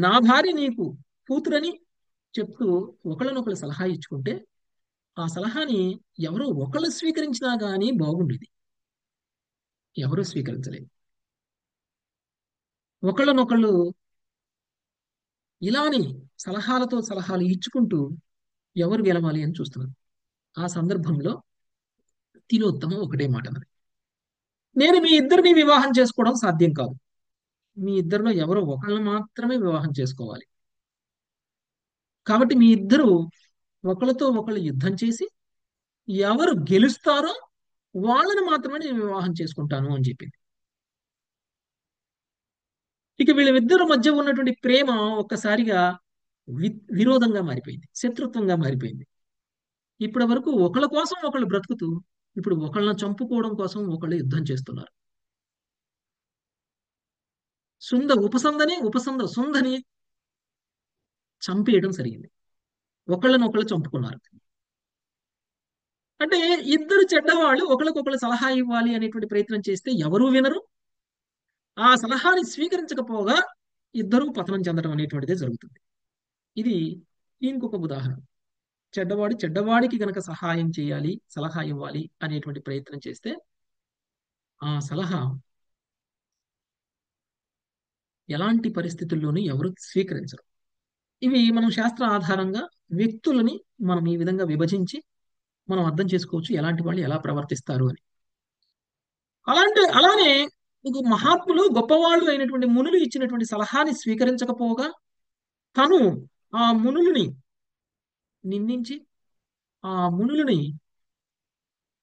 నా భార్య నీకు కూతురని చెప్తూ ఒకళ్ళనొకళ్ళు సలహా ఇచ్చుకుంటే ఆ సలహాని ఎవరో ఒకళ్ళు స్వీకరించినా కానీ బాగుండేది. ఎవరూ స్వీకరించలేదు. ఒకళ్ళనొకళ్ళు ఇలానే సలహాలతో సలహాలు ఇచ్చుకుంటూ ఎవరు గెలవాలి అని చూస్తున్నారు. ఆ సందర్భంలో తిలోత్తమ ఒకటే మాట అన్నది, నేను మీ ఇద్దరిని వివాహం చేసుకోవడం సాధ్యం కాదు. మీ ఇద్దరిలో ఎవరో ఒకళ్ళని మాత్రమే వివాహం చేసుకోవాలి. కాబట్టి మీ ఇద్దరు ఒకళ్ళతో ఒకళ్ళు యుద్ధం చేసి ఎవరు గెలుస్తారో వాళ్ళని మాత్రమే నేను వివాహం చేసుకుంటాను అని చెప్పింది. ఇక వీళ్ళిద్దరి మధ్య ఉన్నటువంటి ప్రేమ ఒక్కసారిగా విరోధంగా మారిపోయింది, శత్రుత్వంగా మారిపోయింది. ఇప్పటి వరకు ఒకళ్ళ కోసం ఒకళ్ళు బ్రతుకుతూ ఇప్పుడు ఒకళ్ళని చంపుకోవడం కోసం ఒకళ్ళు యుద్ధం చేస్తున్నారు. సుందని చంపేయడం జరిగింది. ఒకళ్ళనొకళ్ళు చంపుకున్నారు. అంటే ఇద్దరు చెడ్డవాళ్ళు ఒకళ్ళకొకళ్ళు సలహా ఇవ్వాలి అనేటువంటి ప్రయత్నం చేస్తే ఎవరూ వినరు. ఆ సలహాని స్వీకరించకపోగా ఇద్దరూ పతనం చెందడం అనేటువంటిదే జరుగుతుంది. ఇది దీనికి ఒక ఉదాహరణ. చెడ్డవాడికి గనక సహాయం చేయాలి, సలహా ఇవ్వాలి అనేటువంటి ప్రయత్నం చేస్తే ఆ సలహా ఎలాంటి పరిస్థితుల్లోనూ ఎవరు స్వీకరించరు. ఇవి మనం శాస్త్ర ఆధారంగా వ్యక్తులని మనం ఈ విధంగా విభజించి మనం అర్థం చేసుకోవచ్చు ఎలాంటి వాళ్ళు ఎలా ప్రవర్తిస్తారు అని. అలానే మహాత్ములు గొప్పవాళ్ళు అయినటువంటి మునులు ఇచ్చినటువంటి సలహాని స్వీకరించకపోగా తను ఆ మునులని నిందించి ఆ మునులని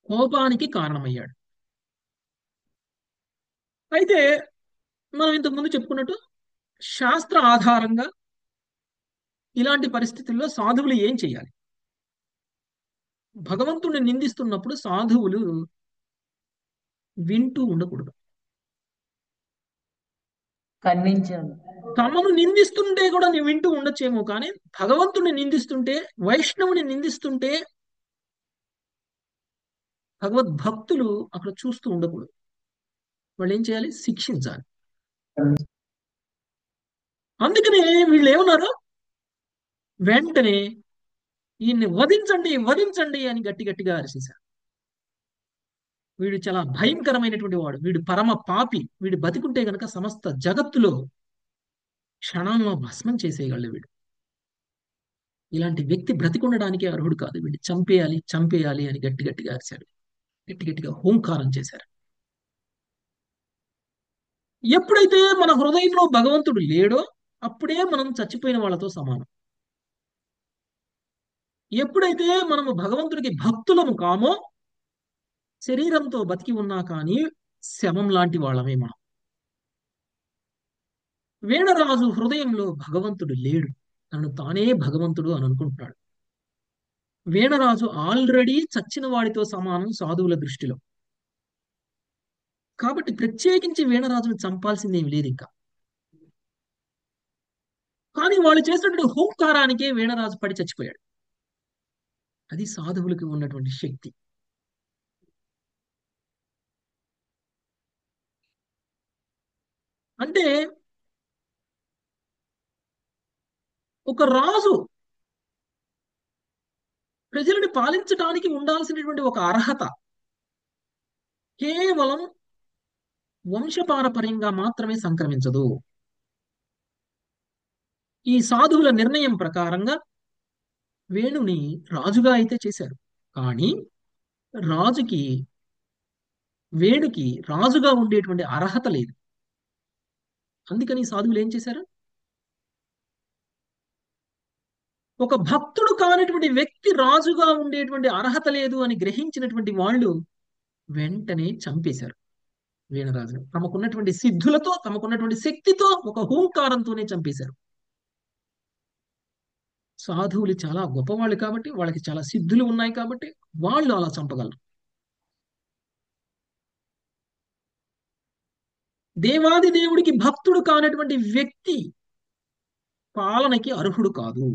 కోపానికి కారణమయ్యాడు. అయితే మనం ఇంతకు ముందు చెప్పుకున్నట్టు శాస్త్ర ఆధారంగా ఇలాంటి పరిస్థితుల్లో సాధువులు ఏం చేయాలి? భగవంతుడిని నిందిస్తున్నప్పుడు సాధువులు వింటూ ఉండకూడదు. ఖండించాను. తమను నిందిస్తుంటే కూడా నువ్వు వింటూ ఉండొచ్చేమో, కానీ భగవంతుడిని నిందిస్తుంటే, వైష్ణవుని నిందిస్తుంటే భగవద్భక్తులు అక్కడ చూస్తూ ఉండకూడదు. వాళ్ళు ఏం చేయాలి? శిక్షించాలి. అందుకనే వీళ్ళు ఏమన్నారు? వెంటనే ఈయన్ని వధించండి అని గట్టిగా అరిచేశారు. వీడు చాలా భయంకరమైనటువంటి వాడు, వీడు పరమ పాపి, వీడు బతికుంటే గనక సమస్త జగత్తులో క్షణంలో భస్మం చేసేయగలడు. వీడు ఇలాంటి వ్యక్తి బ్రతికుండడానికి అర్హుడు కాదు, వీడిని చంపేయాలి అని గట్టిగా అరిచాడు. గట్టిగా హోంకారం చేశారు. ఎప్పుడైతే మన హృదయంలో భగవంతుడు లేడో అప్పుడే మనం చచ్చిపోయిన వాళ్ళతో సమానం. ఎప్పుడైతే మనము భగవంతుడికి భక్తులము కామో శరీరంతో బతికి ఉన్నా కానీ శవం లాంటి వాళ్ళమే మనం. వేణరాజు హృదయంలో భగవంతుడు లేడు, తను తానే భగవంతుడు అని అనుకుంటున్నాడు. వేణరాజు ఆల్రెడీ చచ్చిన వాడితో సమానం సాధువుల దృష్టిలో. కాబట్టి ప్రత్యేకించి వీణరాజును చంపాల్సిందేమి లేదు ఇంకా. కానీ వాళ్ళు చేసినటువంటి హోంకారానికే వీణరాజు పడి చచ్చిపోయాడు. అది సాధువులకు ఉన్నటువంటి శక్తి. అంటే ఒక రాజు ప్రజలను పాలించడానికి ఉండాల్సినటువంటి ఒక అర్హత కేవలం వంశపారపర్యంగా మాత్రమే సంక్రమించదు. ఈ సాధువుల నిర్ణయం ప్రకారంగా వేణుని రాజుగా అయితే చేశారు, కానీ వేణుకి రాజుగా ఉండేటువంటి అర్హత లేదు. అందుకని సాధువులు ఏం చేశారు? ఒక భక్తుడు కానిటువంటి వ్యక్తి రాజుగా ఉండేటువంటి అర్హత లేదు అని గ్రహించినటువంటి వాళ్ళు వెంటనే చంపేశారు వీణరాజును. తమకున్నటువంటి సిద్ధులతో, తమకున్నటువంటి శక్తితో, ఒక హూంకారంతోనే చంపేశారు. సాధువులు చాలా గొప్పవాళ్ళు కాబట్టి, వాళ్ళకి చాలా సిద్ధులు ఉన్నాయి కాబట్టి వాళ్ళు అలా చంపగలరు. దేవాది దేవుడికి భక్తుడు కానటువంటి వ్యక్తి పాలనకి అర్హుడు కాదు.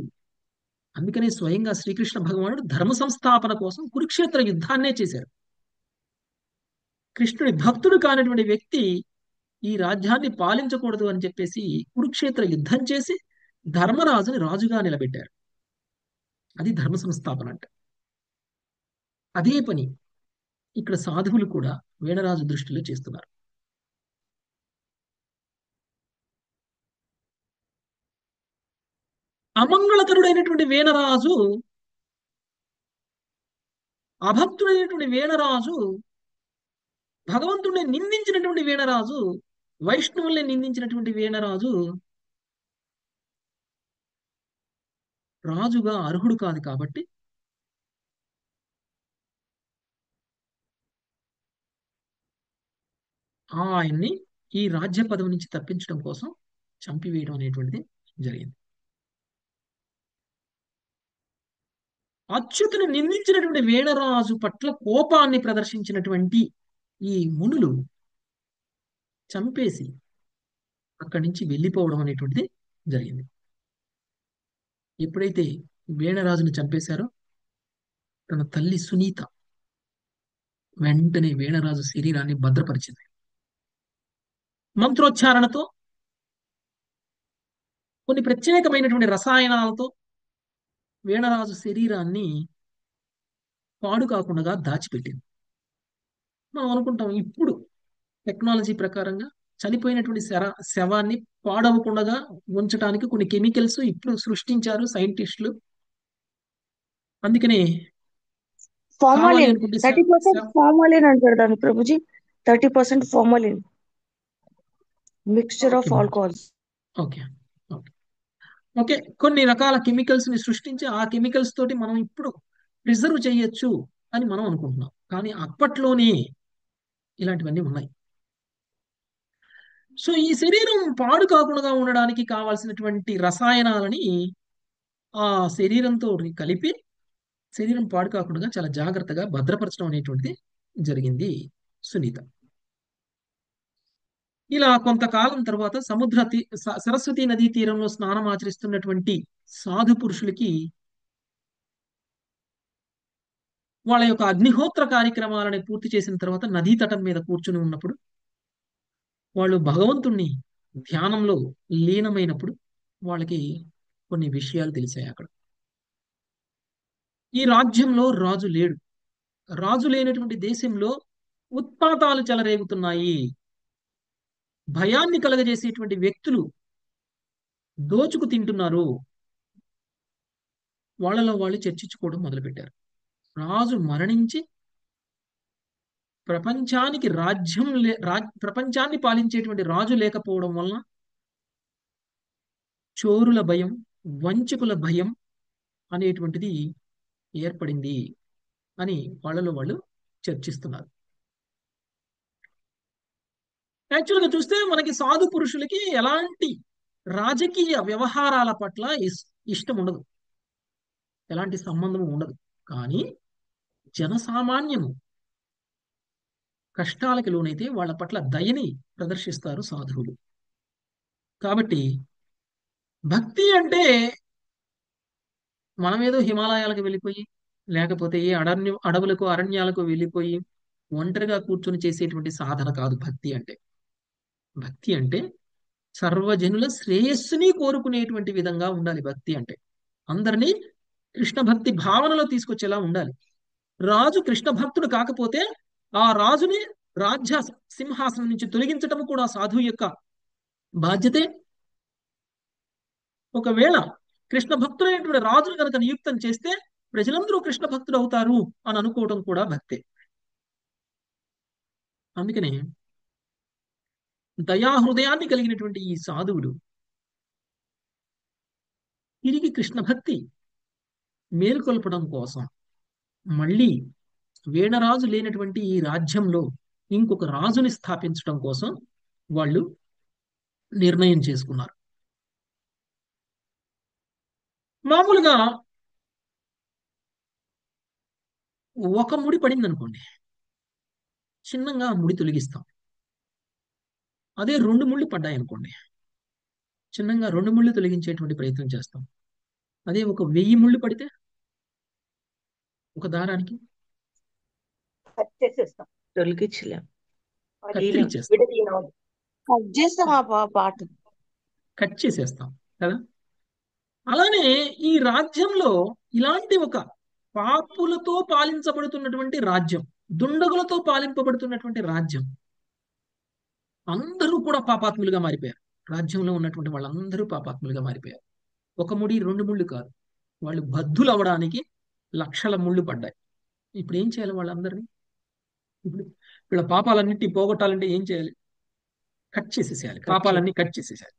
అందుకనే స్వయంగా శ్రీకృష్ణ భగవానుడు ధర్మ సంస్థాపన కోసం కురుక్షేత్ర యుద్ధాన్నే చేశారు. కృష్ణుడి భక్తుడు కానటువంటి వ్యక్తి ఈ రాజ్యాన్ని పాలించకూడదు అని చెప్పేసి కురుక్షేత్ర యుద్ధం చేసి ధర్మరాజుని రాజుగా నిలబెట్టారు. అది ధర్మ సంస్థాపన అంటే. అదే పని ఇక్కడ సాధువులు కూడా వీణరాజు దృష్టిలో చేస్తున్నారు. అమంగళకరుడైనటువంటి వీణరాజు, అభక్తుడైనటువంటి వీణరాజు, భగవంతుడిని నిందించినటువంటి వీణరాజు, వైష్ణవుల్ని నిందించినటువంటి వీణరాజు రాజుగా అర్హుడు కాదు. కాబట్టి ఆయన్ని ఈ రాజ్య పదవి నుంచి తప్పించడం కోసం చంపివేయడం అనేటువంటిది జరిగింది. అచ్యుతుని నిందించినటువంటి వీణరాజు పట్ల కోపాన్ని ప్రదర్శించినటువంటి ఈ మునులు చంపేసి అక్కడి నుంచి వెళ్ళిపోవడం అనేటువంటిది జరిగింది. ఎప్పుడైతే వీణరాజుని చంపేశారో తన తల్లి సునీత వెంటనే వీణరాజు శరీరాన్ని భద్రపరిచింది. మంత్రోచ్చారణతో కొన్ని ప్రత్యేకమైనటువంటి రసాయనాలతో వీణరాజు శరీరాన్ని పాడు కాకుండా దాచిపెట్టింది. మనం అనుకుంటాం ఇప్పుడు టెక్నాలజీ ప్రకారంగా చనిపోయినటువంటి శవాన్ని పాడవకుండా ఉంచడానికి కొన్ని కెమికల్స్ ఇప్పుడు సృష్టించారు సైంటిస్టులు. అందుకనే కావాలి ఫార్మాలిన్ అనుకుంటే 30% ఫార్మాలిన్ అంటారు దాన్ని Prabhuji. 30% formalin mixture of okay alcohols. Okay okay okay కొన్ని రకాల కెమికల్స్ ని సృష్టించి ఆ కెమికల్స్ తోటి మనం ఇప్పుడు ప్రిజర్వ్ చేయొచ్చు అని మనం అనుకుంటున్నాం. కానీ అప్పట్లోనే ఇలాంటివన్నీ ఉన్నాయి. సో ఈ శరీరం పాడు కాకుండా ఉండడానికి కావాల్సినటువంటి రసాయనాలని ఆ శరీరంతో కలిపి శరీరం పాడు కాకుండా చాలా జాగ్రత్తగా భద్రపరచడం అనేటువంటిది జరిగింది సునీత. ఇలా కొంతకాలం తర్వాత సరస్వతి నదీ తీరంలో స్నానం ఆచరిస్తున్నటువంటి సాధు పురుషులకి వాళ్ళ యొక్క అగ్నిహోత్ర కార్యక్రమాలని పూర్తి చేసిన తర్వాత నదీ తటం మీద కూర్చుని ఉన్నప్పుడు వాళ్ళు భగవంతుణ్ణి ధ్యానంలో లీనమైనప్పుడు వాళ్ళకి కొన్ని విషయాలు తెలిసాయి. అక్కడ ఈ రాజ్యంలో రాజు లేడు. రాజు లేనటువంటి దేశంలో ఉత్పాతాలు చెలరేగుతున్నాయి. భయాన్ని కలగజేసేటువంటి వ్యక్తులు దోచుకు తింటున్నారు. వాళ్ళలో వాళ్ళు చర్చించుకోవడం మొదలుపెట్టారు. రాజు మరణించి ప్రపంచానికి ప్రపంచాన్ని పాలించేటువంటి రాజు లేకపోవడం వలన చోరుల భయం, వంచకుల భయం అనేటువంటిది ఏర్పడింది అని వాళ్ళలో వాళ్ళు చర్చిస్తున్నారు. యాక్చువల్గా చూస్తే మనకి సాధు పురుషులకి ఎలాంటి రాజకీయ వ్యవహారాల పట్ల ఇష్టం ఉండదు, ఎలాంటి సంబంధం ఉండదు. కానీ జనసామాన్యము కష్టాలకు లోనైతే వాళ్ళ పట్ల దయని ప్రదర్శిస్తారు సాధువులు. కాబట్టి భక్తి అంటే మనమేదో హిమాలయాలకు వెళ్ళిపోయి లేకపోతే ఏ అడవులకు అరణ్యాలకు వెళ్ళిపోయి ఒంటరిగా కూర్చొని చేసేటువంటి సాధన కాదు భక్తి అంటే. భక్తి అంటే సర్వజనుల శ్రేయస్సుని కోరుకునేటువంటి విధంగా ఉండాలి. భక్తి అంటే అందరినీ కృష్ణ భక్తి భావనలో తీసుకొచ్చేలా ఉండాలి. రాజు కృష్ణ భక్తుడు కాకపోతే ఆ రాజుని రాజ్య సింహాసనం నుంచి తొలగించటం కూడా సాధువు యొక్క బాధ్యతే. ఒకవేళ కృష్ణ భక్తుడైనటువంటి రాజును కనుక నియుక్తం చేస్తే ప్రజలందరూ కృష్ణ భక్తుడు అవుతారు అని అనుకోవడం కూడా భక్తే. అందుకనే దయాహృదయాన్ని కలిగినటువంటి ఈ సాధువులు తిరిగి కృష్ణ భక్తి మేల్కొల్పడం కోసం మళ్ళీ వీణరాజు లేనటువంటి ఈ రాజ్యంలో ఇంకొక రాజుని స్థాపించడం కోసం వాళ్ళు నిర్ణయం చేసుకున్నారు. మామూలుగా ఒక ముడి పడింది అనుకోండి, చిన్నగా ఆ ముడి తొలగిస్తాం. అదే 2 ముళ్ళు పడ్డాయి అనుకోండి, చిన్నగా 2 ముళ్ళు తొలగించేటువంటి ప్రయత్నం చేస్తాం. అదే ఒక 1000 ముళ్ళు పడితే ఒక దారానికి కట్ చేసేస్తాం, తొలగించలేం. కత్తిరించేస్తాం, కట్ చేస్తాం ఆ పాట. కట్ చేసేస్తాం కదా. అలానే ఈ రాజ్యంలో ఇలాంటి ఒక పాపులతో పాలించబడుతున్నటువంటి రాజ్యం, దుండగులతో పాలింపబడుతున్నటువంటి రాజ్యం, అందరూ కూడా పాపాత్ములుగా మారిపోయారు. రాజ్యంలో ఉన్నటువంటి వాళ్ళందరూ పాపాత్ములుగా మారిపోయారు. ఒక ముడి 2 ముళ్ళు కాదు, వాళ్ళు బద్ధులు అవడానికి లక్షల ముళ్ళు పడ్డాయి. ఇప్పుడు ఏం చేయాలి వాళ్ళందరినీ? ఇప్పుడు వీళ్ళ పాపాలన్నింటినీ పోగొట్టాలంటే ఏం చేయాలి? కట్ చేసేసేయాలి, పాపాలన్నీ కట్ చేసేసేయాలి.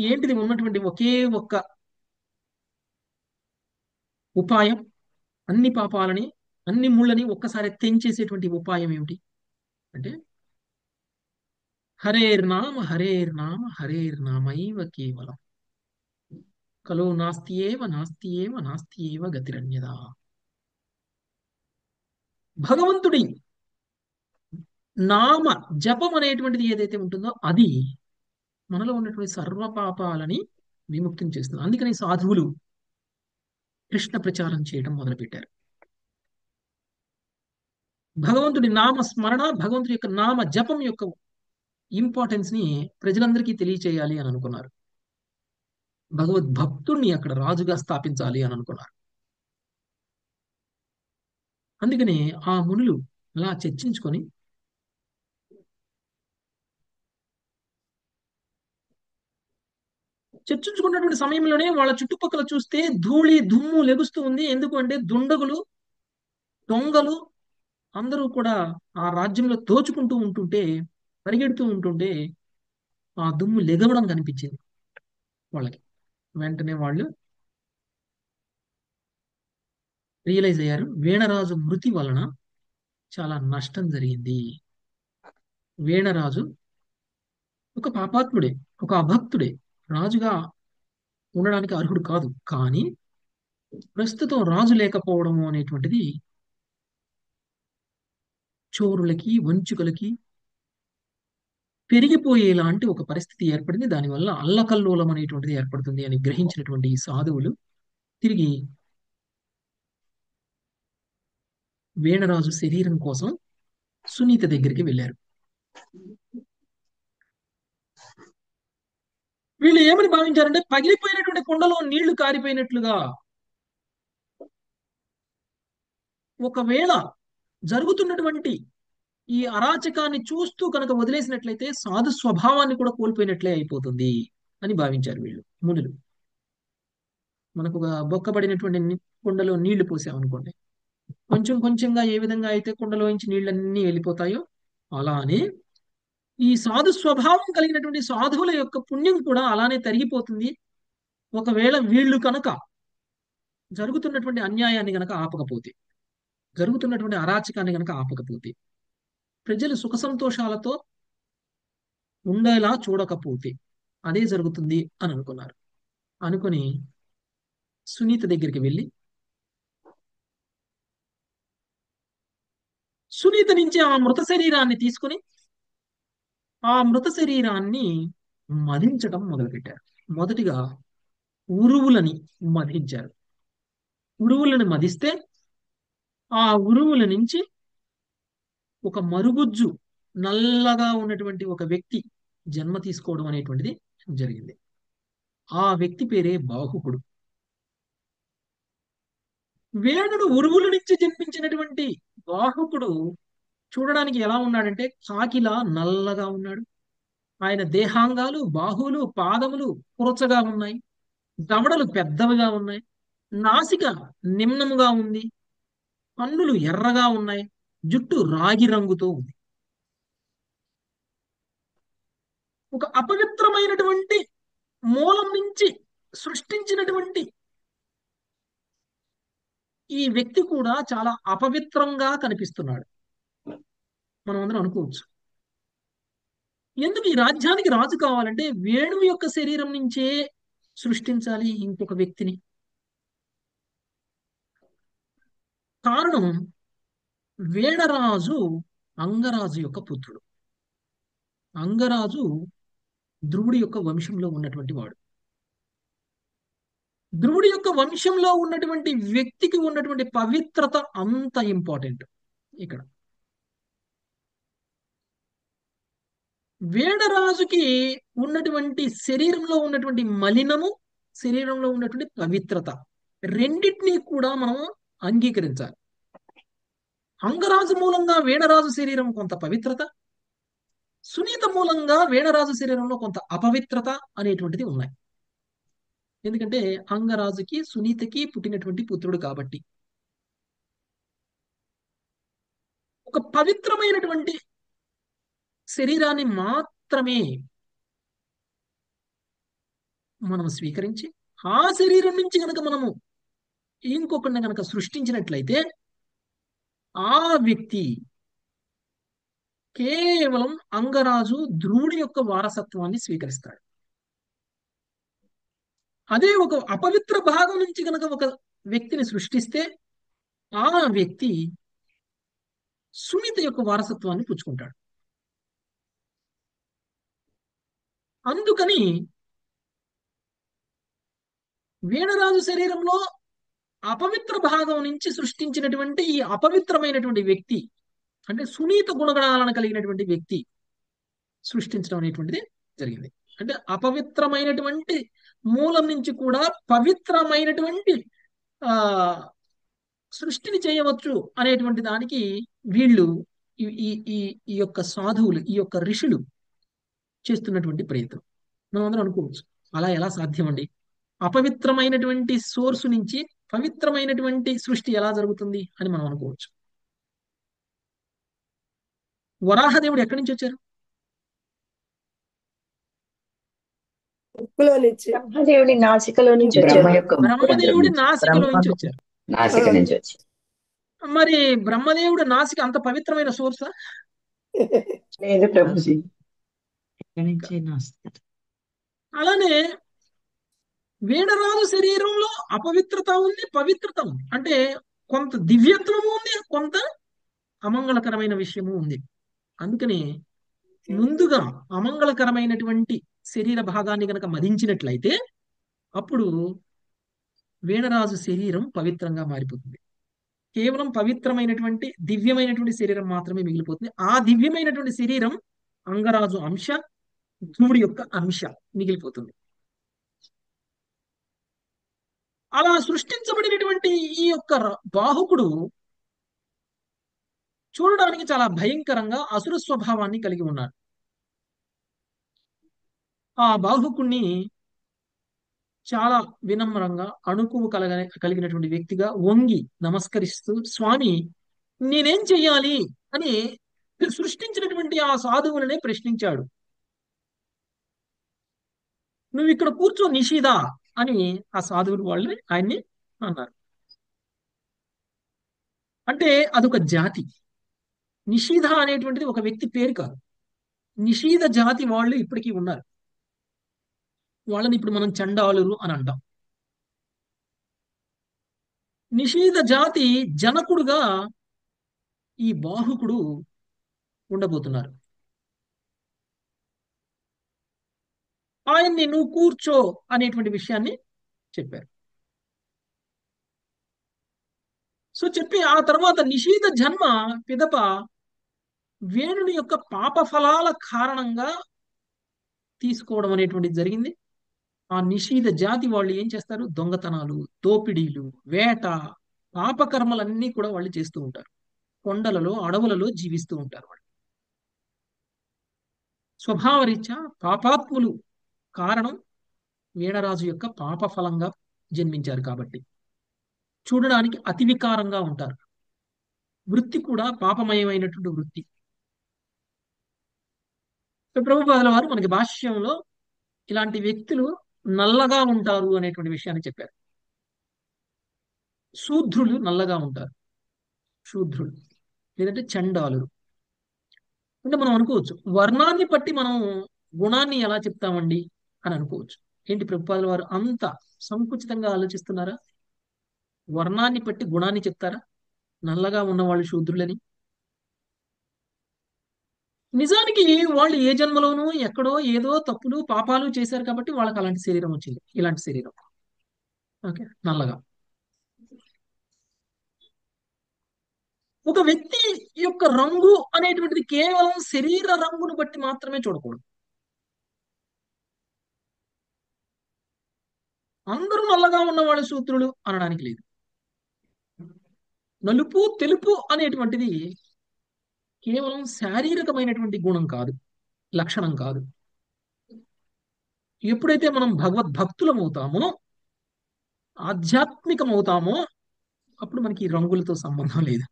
ఏంటిది ఉన్నటువంటి ఒకే ఒక్క ఉపాయం? అన్ని పాపాలని అన్ని ముళ్ళని ఒక్కసారి తెంచేసేటువంటి ఉపాయం ఏమిటి అంటే హరేర్నామ హరేర్నామ హరేర్నామైవ కేవలం కలో నాస్తియేవ నాస్తియేవ నాస్తియేవ గతిరన్యదా. భగవంతుడి నామ జపం అనేటువంటిది ఏదైతే ఉంటుందో అది మనలో ఉన్నటువంటి సర్వ పాపాలని విముక్తం చేస్తుంది. అందుకని సాధువులు కృష్ణ ప్రచారం చేయడం మొదలుపెట్టారు. భగవంతుడి నామ స్మరణ, భగవంతుడి యొక్క నామ జపం యొక్క ఇంపార్టెన్స్ ని ప్రజలందరికీ తెలియచేయాలి అని అనుకున్నారు. భగవద్భక్తుడిని అక్కడ రాజుగా స్థాపించాలి అని అనుకున్నారు. అందుకని ఆ మునులు అలా చర్చించుకొని చర్చించుకున్నటువంటి సమయంలోనే వాళ్ళ చుట్టుపక్కల చూస్తే ధూళి దుమ్ము లెగుస్తూ ఉంది. ఎందుకు అంటే దుండగులు, దొంగలు అందరూ కూడా ఆ రాజ్యంలో దోచుకుంటూ ఉంటుంటే, పరిగెడుతూ ఉంటుంటే ఆ దుమ్ము లెగవడం కనిపించింది వాళ్ళకి. వెంటనే వాళ్ళు రియలైజ్ అయ్యారు, వీణరాజు మృతి వలన చాలా నష్టం జరిగింది. వీణరాజు ఒక పాపాత్ముడే, ఒక అభక్తుడే, రాజుగా ఉండడానికి అర్హుడు కాదు. కానీ ప్రస్తుతం రాజు లేకపోవడము అనేటువంటిది చోరులకి, వంచుకలకి పెరిగిపోయేలాంటి ఒక పరిస్థితి ఏర్పడింది. దానివల్ల అల్లకల్లోలం అనేటువంటిది ఏర్పడుతుంది అని గ్రహించినటువంటి ఈ సాధువులు తిరిగి వీణరాజు శరీరం కోసం సునీత దగ్గరికి వెళ్ళారు. వీళ్ళు ఏమని భావించారంటే, పగిలిపోయినటువంటి కుండలో నీళ్లు కారిపోయినట్లుగా ఒకవేళ జరుగుతున్నటువంటి ఈ అరాచకాన్ని చూస్తూ కనుక వదిలేసినట్లయితే సాధు స్వభావాన్ని కూడా కోల్పోయినట్లే అయిపోతుంది అని భావించారు వీళ్ళు మునులు. మనకు ఒక బొక్కబడినటువంటి కుండలో నీళ్లు పోసామనుకోండి, కొంచెం కొంచెంగా ఏ విధంగా అయితే కుండలోంచి నీళ్ళన్నీ వెళ్ళిపోతాయో అలానే ఈ సాధు స్వభావం కలిగినటువంటి సాధువుల యొక్క పుణ్యం కూడా అలానే తరిగిపోతుంది. ఒకవేళ వీళ్ళు కనుక జరుగుతున్నటువంటి అన్యాయాన్ని గనక ఆపకపోతే, జరుగుతున్నటువంటి అరాచకాన్ని గనక ఆపకపోతే, ప్రజలు సుఖ సంతోషాలతో ఉండేలా చూడకపోతే అదే జరుగుతుంది అని అనుకున్నారు. అనుకుని సునీత దగ్గరికి వెళ్ళి సునీత నుంచి ఆ మృత శరీరాన్ని తీసుకుని ఆ మృత శరీరాన్ని మదించడం మొదలుపెట్టారు. మొదటిగా ఉరువులని మదించారు. ఉరువులను మదిస్తే ఆ ఉరువుల నుంచి ఒక మరుగుజ్జు నల్లగా ఉన్నటువంటి ఒక వ్యక్తి జన్మ తీసుకోవడం అనేటువంటిది జరిగింది. ఆ వ్యక్తి పేరే బాహుకుడు. వేణుడు ఉరువుల నుంచి జన్మించినటువంటి బాహుకుడు చూడడానికి ఎలా ఉన్నాడంటే కాకిలా నల్లగా ఉన్నాడు. ఆయన దేహాంగాలు, బాహువులు, పాదములు కురచగా ఉన్నాయి. దవడలు పెద్దవిగా ఉన్నాయి. నాసిక నిమ్నముగా ఉంది. కన్నులు ఎర్రగా ఉన్నాయి. జుట్టు రాగి రంగుతో ఉంది. ఒక అపవిత్రమైనటువంటి మూలం నుంచి సృష్టించినటువంటి ఈ వ్యక్తి కూడా చాలా అపవిత్రంగా కనిపిస్తున్నాడు. మనం అందరం అనుకోవచ్చు, ఎందుకు ఈ రాజ్యానికి రాజు కావాలంటే వేణువు యొక్క శరీరం నుంచే సృష్టించాలి ఇంకొక వ్యక్తిని? కారణం, వీణరాజు అంగరాజు యొక్క పుత్రుడు. అంగరాజు ధ్రువుడి యొక్క వంశంలో ఉన్నటువంటి వాడు. ధ్రువుడి యొక్క వంశంలో ఉన్నటువంటి వ్యక్తికి ఉన్నటువంటి పవిత్రత అంత ఇంపార్టెంట్. ఇక్కడ వీణరాజుకి ఉన్నటువంటి శరీరంలో ఉన్నటువంటి మలినము, శరీరంలో ఉన్నటువంటి పవిత్రత రెండింటినీ కూడా మనం అంగీకరించాలి. అంగరాజు మూలంగా వీణరాజు శరీరం కొంత పవిత్రత, సునీత మూలంగా వీణరాజు శరీరంలో కొంత అపవిత్రత అనేటువంటిది ఉన్నాయి. ఎందుకంటే అంగరాజుకి సునీతకి పుట్టినటువంటి పుత్రుడు కాబట్టి. ఒక పవిత్రమైనటువంటి శరీరాన్ని మాత్రమే మనం స్వీకరించి ఆ శరీరం నుంచి కనుక మనము ఇంకొకరిని కనుక సృష్టించినట్లయితే ఆ వ్యక్తి కేవలం అంగరాజు ధ్రువుడి యొక్క వారసత్వాన్ని స్వీకరిస్తాడు. అదే ఒక అపవిత్ర భాగం నుంచి కనుక ఒక వ్యక్తిని సృష్టిస్తే ఆ వ్యక్తి సునీత యొక్క వారసత్వాన్ని పుచ్చుకుంటాడు. అందుకని వీణరాజు శరీరంలో అపవిత్ర భాగం నుంచి సృష్టించినటువంటి ఈ అపవిత్రమైనటువంటి వ్యక్తి, అంటే సునీత గుణగణాలను కలిగినటువంటి వ్యక్తి సృష్టించడం అనేటువంటిది జరిగింది. అంటే అపవిత్రమైనటువంటి మూలం నుంచి కూడా పవిత్రమైనటువంటి ఆ సృష్టిని చేయవచ్చు అనేటువంటి దానికి వీళ్ళు ఈ ఈ ఈ ఈ యొక్క సాధువులు, ఈ యొక్క ఋషులు చేస్తున్నటువంటి ప్రయత్నం. మనం అందరం అనుకోవచ్చు, అలా ఎలా సాధ్యం అండి? అపవిత్రమైనటువంటి సోర్సు నుంచి పవిత్రమైనటువంటి సృష్టి ఎలా జరుగుతుంది అని మనం అనుకోవచ్చు. వరాహదేవుడు ఎక్కడి నుంచి వచ్చారు? ముక్కులో నుంచి బ్రహ్మదేవుడి నాసికలో నుంచి బ్రహ్మ వచ్చారు. యొక్క ముక్కుల బ్రహ్మదేవుడి నుంచి, నాసికలో బ్రహ్మ నుంచి వచ్చారు. నాసిక నుంచి వచ్చి. మరి బ్రహ్మదేవుడి నాసిక అంత పవిత్రమైన సోర్సా? లేదు ప్రభుజీ. ఎక్కడి నుంచి వస్తారు? అలానే వీణరాజు శరీరంలో అపవిత్రత ఉంది, పవిత్రత ఉంది. అంటే కొంత దివ్యత్వము ఉంది, కొంత అమంగళకరమైన విషయము ఉంది. అందుకని ముందుగా అమంగళకరమైనటువంటి శరీర భాగాన్ని గనక మదించినట్లయితే అప్పుడు వీణరాజు శరీరం పవిత్రంగా మారిపోతుంది. కేవలం పవిత్రమైనటువంటి దివ్యమైనటువంటి శరీరం మాత్రమే మిగిలిపోతుంది. ఆ దివ్యమైనటువంటి శరీరం అంగరాజు అంశ, ధ్రువుడి యొక్క అంశ మిగిలిపోతుంది. అలా సృష్టించబడినటువంటి ఈ యొక్క బాహుకుడు చూడడానికి చాలా భయంకరంగా అసుర స్వభావాన్ని కలిగి ఉన్నాడు. ఆ బాహుకుణ్ణి చాలా వినమ్రంగా, అణుకువ కలిగినటువంటి వ్యక్తిగా వంగి నమస్కరిస్తూ, స్వామి నేనేం చెయ్యాలి అని సృష్టించినటువంటి ఆ సాధువులనే ప్రశ్నించాడు. నువ్వు ఇక్కడ కూర్చో నిషిదా అని ఆ సాధువులు వాళ్ళని ఆయన్ని అన్నారు. అంటే అదొక జాతి. నిషీధ అనేటువంటిది ఒక వ్యక్తి పేరు కాదు. నిషీధ జాతి వాళ్ళు ఇప్పటికీ ఉన్నారు. వాళ్ళని ఇప్పుడు మనం చండాలురు అని అంటాం. నిషీధ జాతి జనకుడుగా ఈ బాహుకుడు ఉండబోతున్నారు. ఆయన్ని నువ్వు కూర్చో అనేటువంటి విషయాన్ని చెప్పారు. సో చెప్పి ఆ తర్వాత నిషీధ జన్మ పిదప వేణుని యొక్క పాప ఫలాల కారణంగా తీసుకోవడం అనేటువంటిది జరిగింది. ఆ నిషీధ జాతి వాళ్ళు ఏం చేస్తారు? దొంగతనాలు, దోపిడీలు, వేట, పాపకర్మలన్నీ కూడా వాళ్ళు చేస్తూ ఉంటారు. కొండలలో, అడవులలో జీవిస్తూ ఉంటారు. వాళ్ళు స్వభావరీత్యా పాపాత్ములు. కారణం వీణరాజు యొక్క పాప ఫలంగా జన్మించారు కాబట్టి చూడడానికి అతి వికారంగా ఉంటారు. వృత్తి కూడా పాపమయమైనటువంటి వృత్తి. ప్రభుపాదుల వారు మనకి భాష్యంలో ఇలాంటి వ్యక్తులు నల్లగా ఉంటారు అనేటువంటి విషయాన్ని చెప్పారు. శూద్రులు నల్లగా ఉంటారు. శూద్రులు లేదంటే చండాలురు. అంటే మనం అనుకోవచ్చు, వర్ణాన్ని బట్టి మనం గుణాన్ని ఎలా చెప్తామండి అని అనుకోవచ్చు. ఏంటి ప్రభుపాదుల వారు అంత సంకుచితంగా ఆలోచిస్తున్నారా? వర్ణాన్ని బట్టి గుణాన్ని చెప్తారా? నల్లగా ఉన్నవాళ్ళు శూద్రులని. నిజానికి వాళ్ళు ఏ జన్మలోనూ ఎక్కడో ఏదో తప్పులు పాపాలు చేశారు కాబట్టి వాళ్ళకి అలాంటి శరీరం వచ్చింది, ఇలాంటి శరీరం. ఓకే, నల్లగా. ఒక వ్యక్తి యొక్క రంగు అనేటువంటిది కేవలం శరీర రంగును బట్టి మాత్రమే చూడకూడదు. అందరూ నల్లగా ఉన్నవాళ్ళు శూద్రులు అనడానికి లేదు. నలుపు తెలుపు అనేటువంటిది కేవలం శారీరకమైనటువంటి గుణం కాదు, లక్షణం కాదు. ఎప్పుడైతే మనం భగవద్భక్తులమవుతామో, ఆధ్యాత్మికమవుతామో అప్పుడు మనకి ఈ రంగులతో సంబంధం లేదు.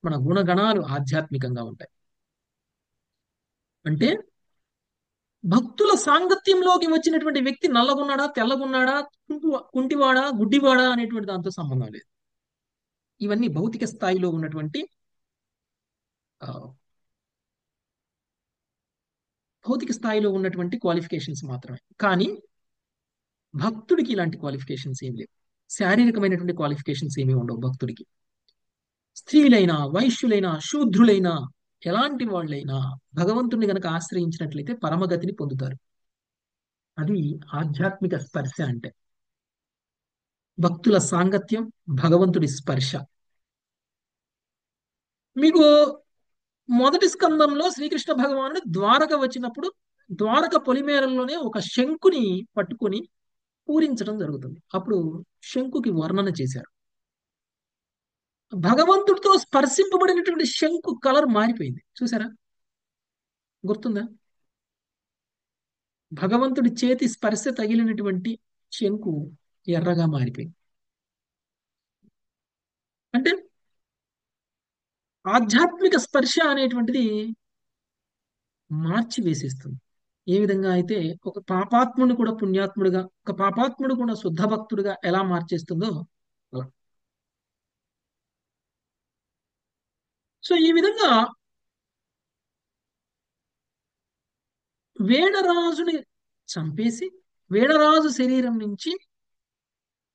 మన గుణగణాలు ఆధ్యాత్మికంగా ఉంటాయి. అంటే భక్తుల సాంగత్యంలోకి వచ్చినటువంటి వ్యక్తి నల్లగున్నాడా, తెల్లగున్నాడా, కుంటివాడా, గుడ్డివాడా అనేటువంటి దాంతో సంబంధం లేదు. ఇవన్నీ భౌతిక స్థాయిలో ఉన్నటువంటి క్వాలిఫికేషన్స్ మాత్రమే. కానీ భక్తుడికి ఇలాంటి క్వాలిఫికేషన్స్ ఏమి లేవు. శారీరకమైనటువంటి క్వాలిఫికేషన్స్ ఏమీ ఉండవు భక్తుడికి. స్త్రీలైనా, వైశ్యులైనా, శూద్రులైనా, ఎలాంటి వాళ్ళైనా భగవంతుని గనక ఆశ్రయించినట్లయితే పరమగతిని పొందుతారు. అది ఆధ్యాత్మిక స్పర్శ అంటే. భక్తుల సాంగత్యం, భగవంతుడి స్పర్శ. మీకు మొదటి స్కందంలో శ్రీకృష్ణ భగవానుడు ద్వారక వచ్చినప్పుడు ద్వారక పొలిమేరల్లోనే ఒక శంకుని పట్టుకొని పూరించడం జరుగుతుంది. అప్పుడు శంకుకి వర్ణన చేశారు. భగవంతుడితో స్పర్శింపబడినటువంటి శంకు కలర్ మారిపోయింది, చూసారా? గుర్తుందా? భగవంతుడి చేతి స్పర్శ తగిలినటువంటి శంకు ఎర్రగా మారిపోయింది. అంటే ఆధ్యాత్మిక స్పర్శ అనేటువంటిది మార్చి వేసేస్తుంది. ఏ విధంగా అయితే ఒక పాపాత్ముడు కూడా పుణ్యాత్ముడుగా, ఒక పాపాత్ముడు కూడా శుద్ధ భక్తుడిగా ఎలా మార్చేస్తుందో అలా. సో ఈ విధంగా వేణరాజుని చంపేసి వేణరాజు శరీరం నుంచి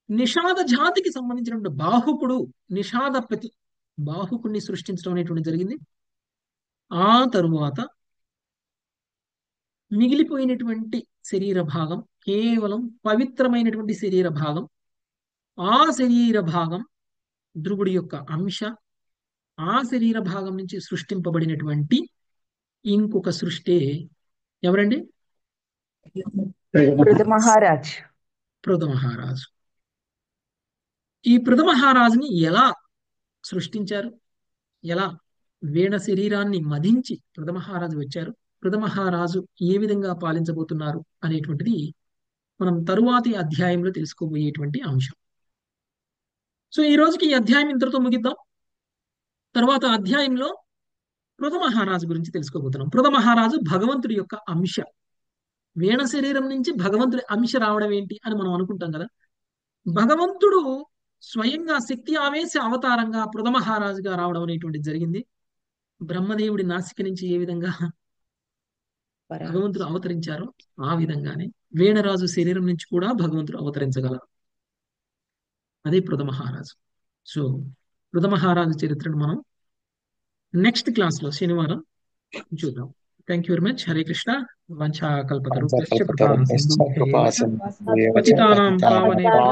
నిషాద జాతికి సంబంధించినటువంటి బాహుకుడు, నిషాదపతి బాహుకుడిని సృష్టించడం అనేటువంటి జరిగింది. ఆ తరువాత మిగిలిపోయినటువంటి శరీర భాగం కేవలం పవిత్రమైనటువంటి శరీర భాగం. ఆ శరీర భాగం ధ్రువుడి యొక్క అంశ. ఆ శరీర భాగం నుంచి సృష్టింపబడినటువంటి ఇంకొక సృష్టి ఎవరండి? పృథు మహారాజ్. పృథు మహారాజు. ఈ పృథు మహారాజుని ఎలా సృష్టించారు? ఎలా వీణ శరీరాన్ని మదించి పృథు మహారాజు వచ్చారు? పృథు మహారాజు ఏ విధంగా పాలించబోతున్నారు అనేటువంటిది మనం తరువాతి అధ్యాయంలో తెలుసుకోబోయేటువంటి అంశం. సో ఈ రోజుకి ఈ అధ్యాయం ఇంతటితో ముగిద్దాం. తర్వాత అధ్యాయంలో పృథు మహారాజు గురించి తెలుసుకోబోతున్నాం. పృథు మహారాజు భగవంతుడి యొక్క అంశ. వీణ శరీరం నుంచి భగవంతుడి అంశ రావడం ఏంటి అని మనం అనుకుంటాం కదా. భగవంతుడు స్వయంగా శక్తి ఆవేశ అవతారంగా పృథు మహారాజుగా రావడం అనేటువంటిది జరిగింది. బ్రహ్మదేవుడి నాసిక నుంచి ఏ విధంగా భగవంతుడు అవతరించారో ఆ విధంగానే వీణరాజు శరీరం నుంచి కూడా భగవంతుడు అవతరించగలరు. అదే పృథు మహారాజు. సో పృథు మహారాజు చరిత్రను మనం నెక్స్ట్ క్లాస్ లో శనివారం చూద్దాం. Thank you very much. Hare Krishna. వంచాకల్పతరుభ్యశ్చ పతితానాం పావనేభ్యో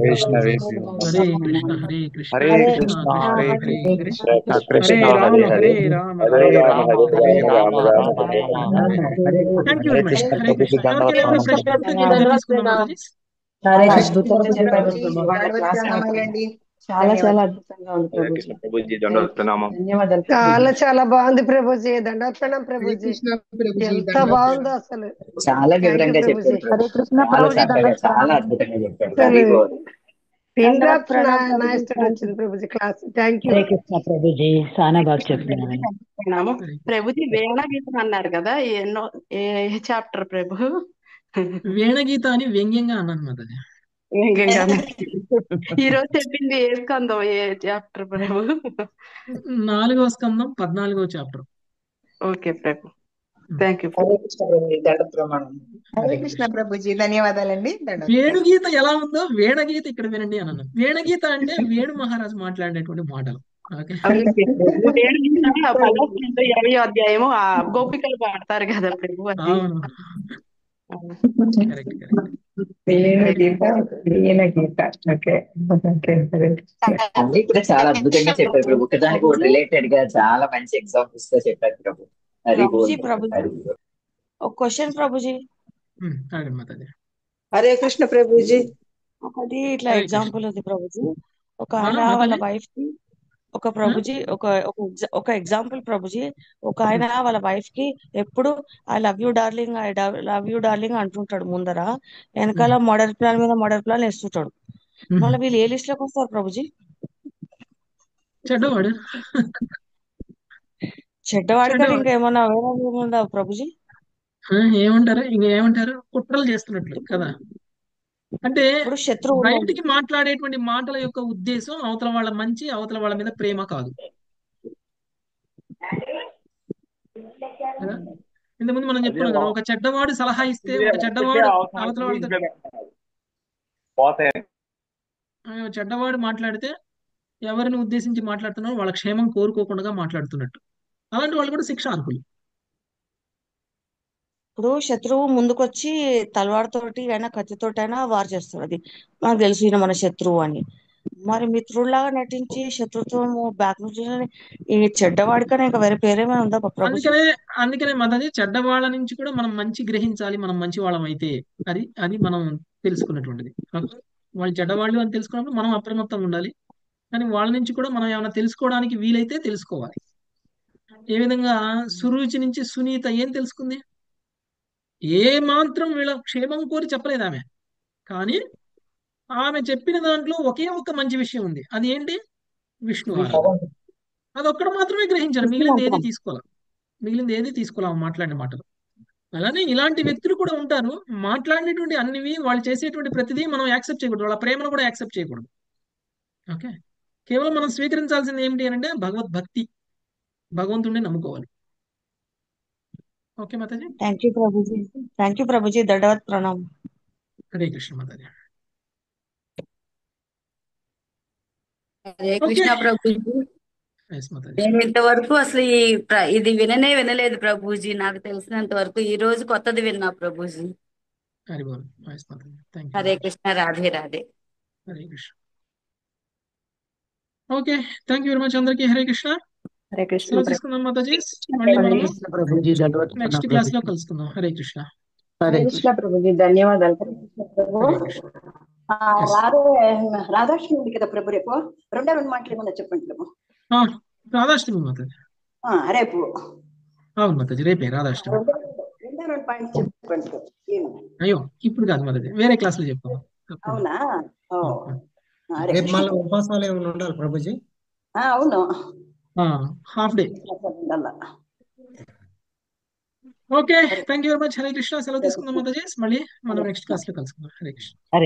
వైష్ణవేభ్యో Hare Krishna Hare Krishna Krishna Krishna Hare Hare Hare Rama Hare Rama Hare Rama Rama Hare Hare. Thank you very much. Hare Krishna. ఎవరికైనా ఏమైనా ప్రశ్న ఉంటే నేను తీసుకుందాం మాతాజీ. చాలా చాలా అద్భుతంగా ఉంది ప్రభుజీ. ధన్యవాదాలు. చాలా చాలా బాగుంది ప్రభుజీ. దండార్పణం ప్రభుజీ. ఎంత బాగుందో అసలు. చాలా వివరంగా చెప్పారు. హరే కృష్ణ చాలా ప్రభుజీ. చక్కగా చాలా అద్భుతంగా చెప్పారు. పిన్ డ్రాప్స్ నా ఇష్టం వచ్చింది Prabhuji class. Thank you. Hare Krishna Prabhuji. చాలా బాగా చెప్తున్నాను. ప్రభుజీ వీణ గీతం అన్నారు కదా, ఎన్నో ఏ చాప్టర్ ప్రభు? వీణగీత అని వ్యంగ్యంగా అన్నాను మాతాజీ. ఈ రోజు చెప్పింది ఏ స్కందం, ఏ చాప్టర్ ప్రభు? 4వ స్కందం 14వ చాప్టర్. ఓకే ప్రభు, థ్యాంక్ యూ. హరే కృష్ణ ప్రభుజీ. ధన్యవాదాలండి. వేణుగీత ఎలా ఉందో వేణగీత ఇక్కడ వినండి అన్నాను. వేణగీత అంటే వేణు మహారాజు మాట్లాడినటువంటి మాటలు. ఓకే. 20వ అధ్యాయము ఆ గోపికలు పాడతారు కదా ప్రభు. అది అవును, కరెక్ట్ కరెక్ట్. అన్ని కూడా చాలా అద్భుతంగా చెప్పారు ప్రభు. ఒకదానికి ఒకటి రిలేటెడ్ గా చాలా మంచి ఎగ్జాంపుల్స్ తో చెప్పారు ప్రభు. హరి బోల్. ఒక క్వశ్చన్ ప్రభుజీ. అడగండి మాతాజీ. హరే కృష్ణ ప్రభుజీ. ఒకటి ఇట్లా హరే కృష్ణ. ఎగ్జాంపుల్ ఉంది ప్రభుజీ. ఒక ఆ, ఆయన వాళ్ళ మాతాజీ. వైఫ్ కి ఒక ప్రభుజీ ఒక ఎగ్జాంపుల్ ప్రభుజీ. ఒక ఆయన వాళ్ళ వైఫ్ కి ఎప్పుడు I love you darling, I love you darling అంటుంటాడు ముందర, వెనకాల మర్డర్ ప్లాన్ మీద మర్డర్ ప్లాన్ వేస్తుంటాడు. మళ్ళీ వీళ్ళు ఏ లిస్ట్ లోకి వస్తారు ప్రభుజీ? చెడ్డవాడు. చెడ్డవాడి కంటే చెడ్డవాడు. ఇంకా ఏమన్నా వేరే ఏముందా ప్రభుజీ? ఏమంటారు, ఇంకా ఏమంటారు, కుట్రలు చేస్తున్నట్లు కదా. అంటే ఇప్పుడు శత్రువు బయటికి మాట్లాడేటువంటి మాటల యొక్క ఉద్దేశం అవతల వాళ్ళ మంచి, అవతల వాళ్ళ మీద ప్రేమ కాదు కదా. ఇంతకుముందు మనం చెప్పుకున్నాం కదా, ఒక చెడ్డవాడు సలహా ఇస్తే ఒక చెడ్డవాడు అవతల వాళ్ళతో చెడ్డవాడు మాట్లాడితే ఎవరిని ఉద్దేశించి మాట్లాడుతున్నారో వాళ్ళ క్షేమం కోరుకోకుండా మాట్లాడుతున్నట్టు. అలాంటి వాళ్ళు కూడా శిక్ష అర్హులు. ఇప్పుడు శత్రువు ముందుకొచ్చి తలవారుతోటి అయినా కత్తితోటైనా వార్ చేస్తాడు, అది మనకు తెలుసు ఈయన మన శత్రువు అని. మరి మిత్రుల్లాగా నటించి శత్రుత్వము బ్యాక్ నుంచి ఈ చెడ్డవాడికనే ఇంకా వేరే పేరేమైనా ఉందా ప్రభుజీ? అందుకనే మాతాజీ చెడ్డవాళ్ళ నుంచి కూడా మనం మంచి గ్రహించాలి, మనం మంచి వాళ్ళం అయితే అది అది మనం తెలుసుకున్నటువంటిది. వాళ్ళు చెడ్డవాళ్ళు అని తెలుసుకున్నప్పుడు మనం అప్రమత్తంగా ఉండాలి, కానీ వాళ్ళ నుంచి కూడా మనం ఏమైనా తెలుసుకోవడానికి వీలైతే తెలుసుకోవాలి. ఏ విధంగా సురుచి నుంచి సునీత ఏం తెలుసుకుంది? ఏ మాత్రం వీళ్ళ క్షేమం కోరి చెప్పలేదు ఆమె, కానీ ఆమె చెప్పిన దాంట్లో ఒకే ఒక్క మంచి విషయం ఉంది. అది ఏంటి? విష్ణు ఆరాధన. అదొక్కడు మాత్రమే గ్రహించారు, మిగిలింది ఏది తీసుకోవాలి మాట్లాడిన మాటలు. అలానే ఇలాంటి వ్యక్తులు కూడా ఉంటారు, మాట్లాడినటువంటి అన్నివి వాళ్ళు చేసేటువంటి ప్రతిదీ మనం యాక్సెప్ట్ చేయకూడదు, వాళ్ళ ప్రేమను కూడా యాక్సెప్ట్ చేయకూడదు. ఓకే, కేవలం మనం స్వీకరించాల్సింది ఏమిటి అంటే భగవద్భక్తి, భగవంతుడిని నమ్ముకోవాలి. Okay Mataji. Thank you Prabhuji, thank you Prabhuji, దండవత్ ప్రణామం. హరే కృష్ణ మాతాజీ. హరే కృష్ణ ప్రభుజీ. నేను ఇంతవరకు అసలు ఇది వినలేదు ప్రభుజీ. నాకు తెలిసినంత వరకు ఈ రోజు కొత్తది విన్నా Prabhuji. Hare Krishna, Radhe Radhe. Hare Krishna. Okay, thank you very much అందరికి. హరే కృష్ణ. హరే కృష్ణ సెలవు తీసుకుందాం మాతాజీ, మళ్ళీ మనము నెక్స్ట్ క్లాస్ లో కలుసుకుందాం. హరే కృష్ణ. హరే కృష్ణ ప్రభుజీ, ధన్యవాదాలు ప్రభు. హరే కృష్ణ. రాధాష్టమి ఉంది కదా ప్రభు, రేపు రెండే రెండు మాటలు ఏమన్నా చెప్పండి ప్రభు. రాధాష్టమి మాతాజీ. రేపు అవును మాతాజీ, రేపే రాధాష్టమి. రెండే రెండు పాయింట్స్ చెప్పండి. అయ్యో ఇప్పుడు కాదు మాతాజీ, వేరే క్లాస్ లో చెప్తాను. అవునా? రేపు మళ్ళీ ఉపవాసాలు ఏమైనా ఉండాలి ప్రభుజీ? అవును, half day. Okay, thank you very much. Hare Krishna. సెలవు తీసుకుందాం మాతాజీ, మళ్ళీ మనం నెక్స్ట్ క్లాస్ లో కలుసుకుందాం. హరే కృష్ణ.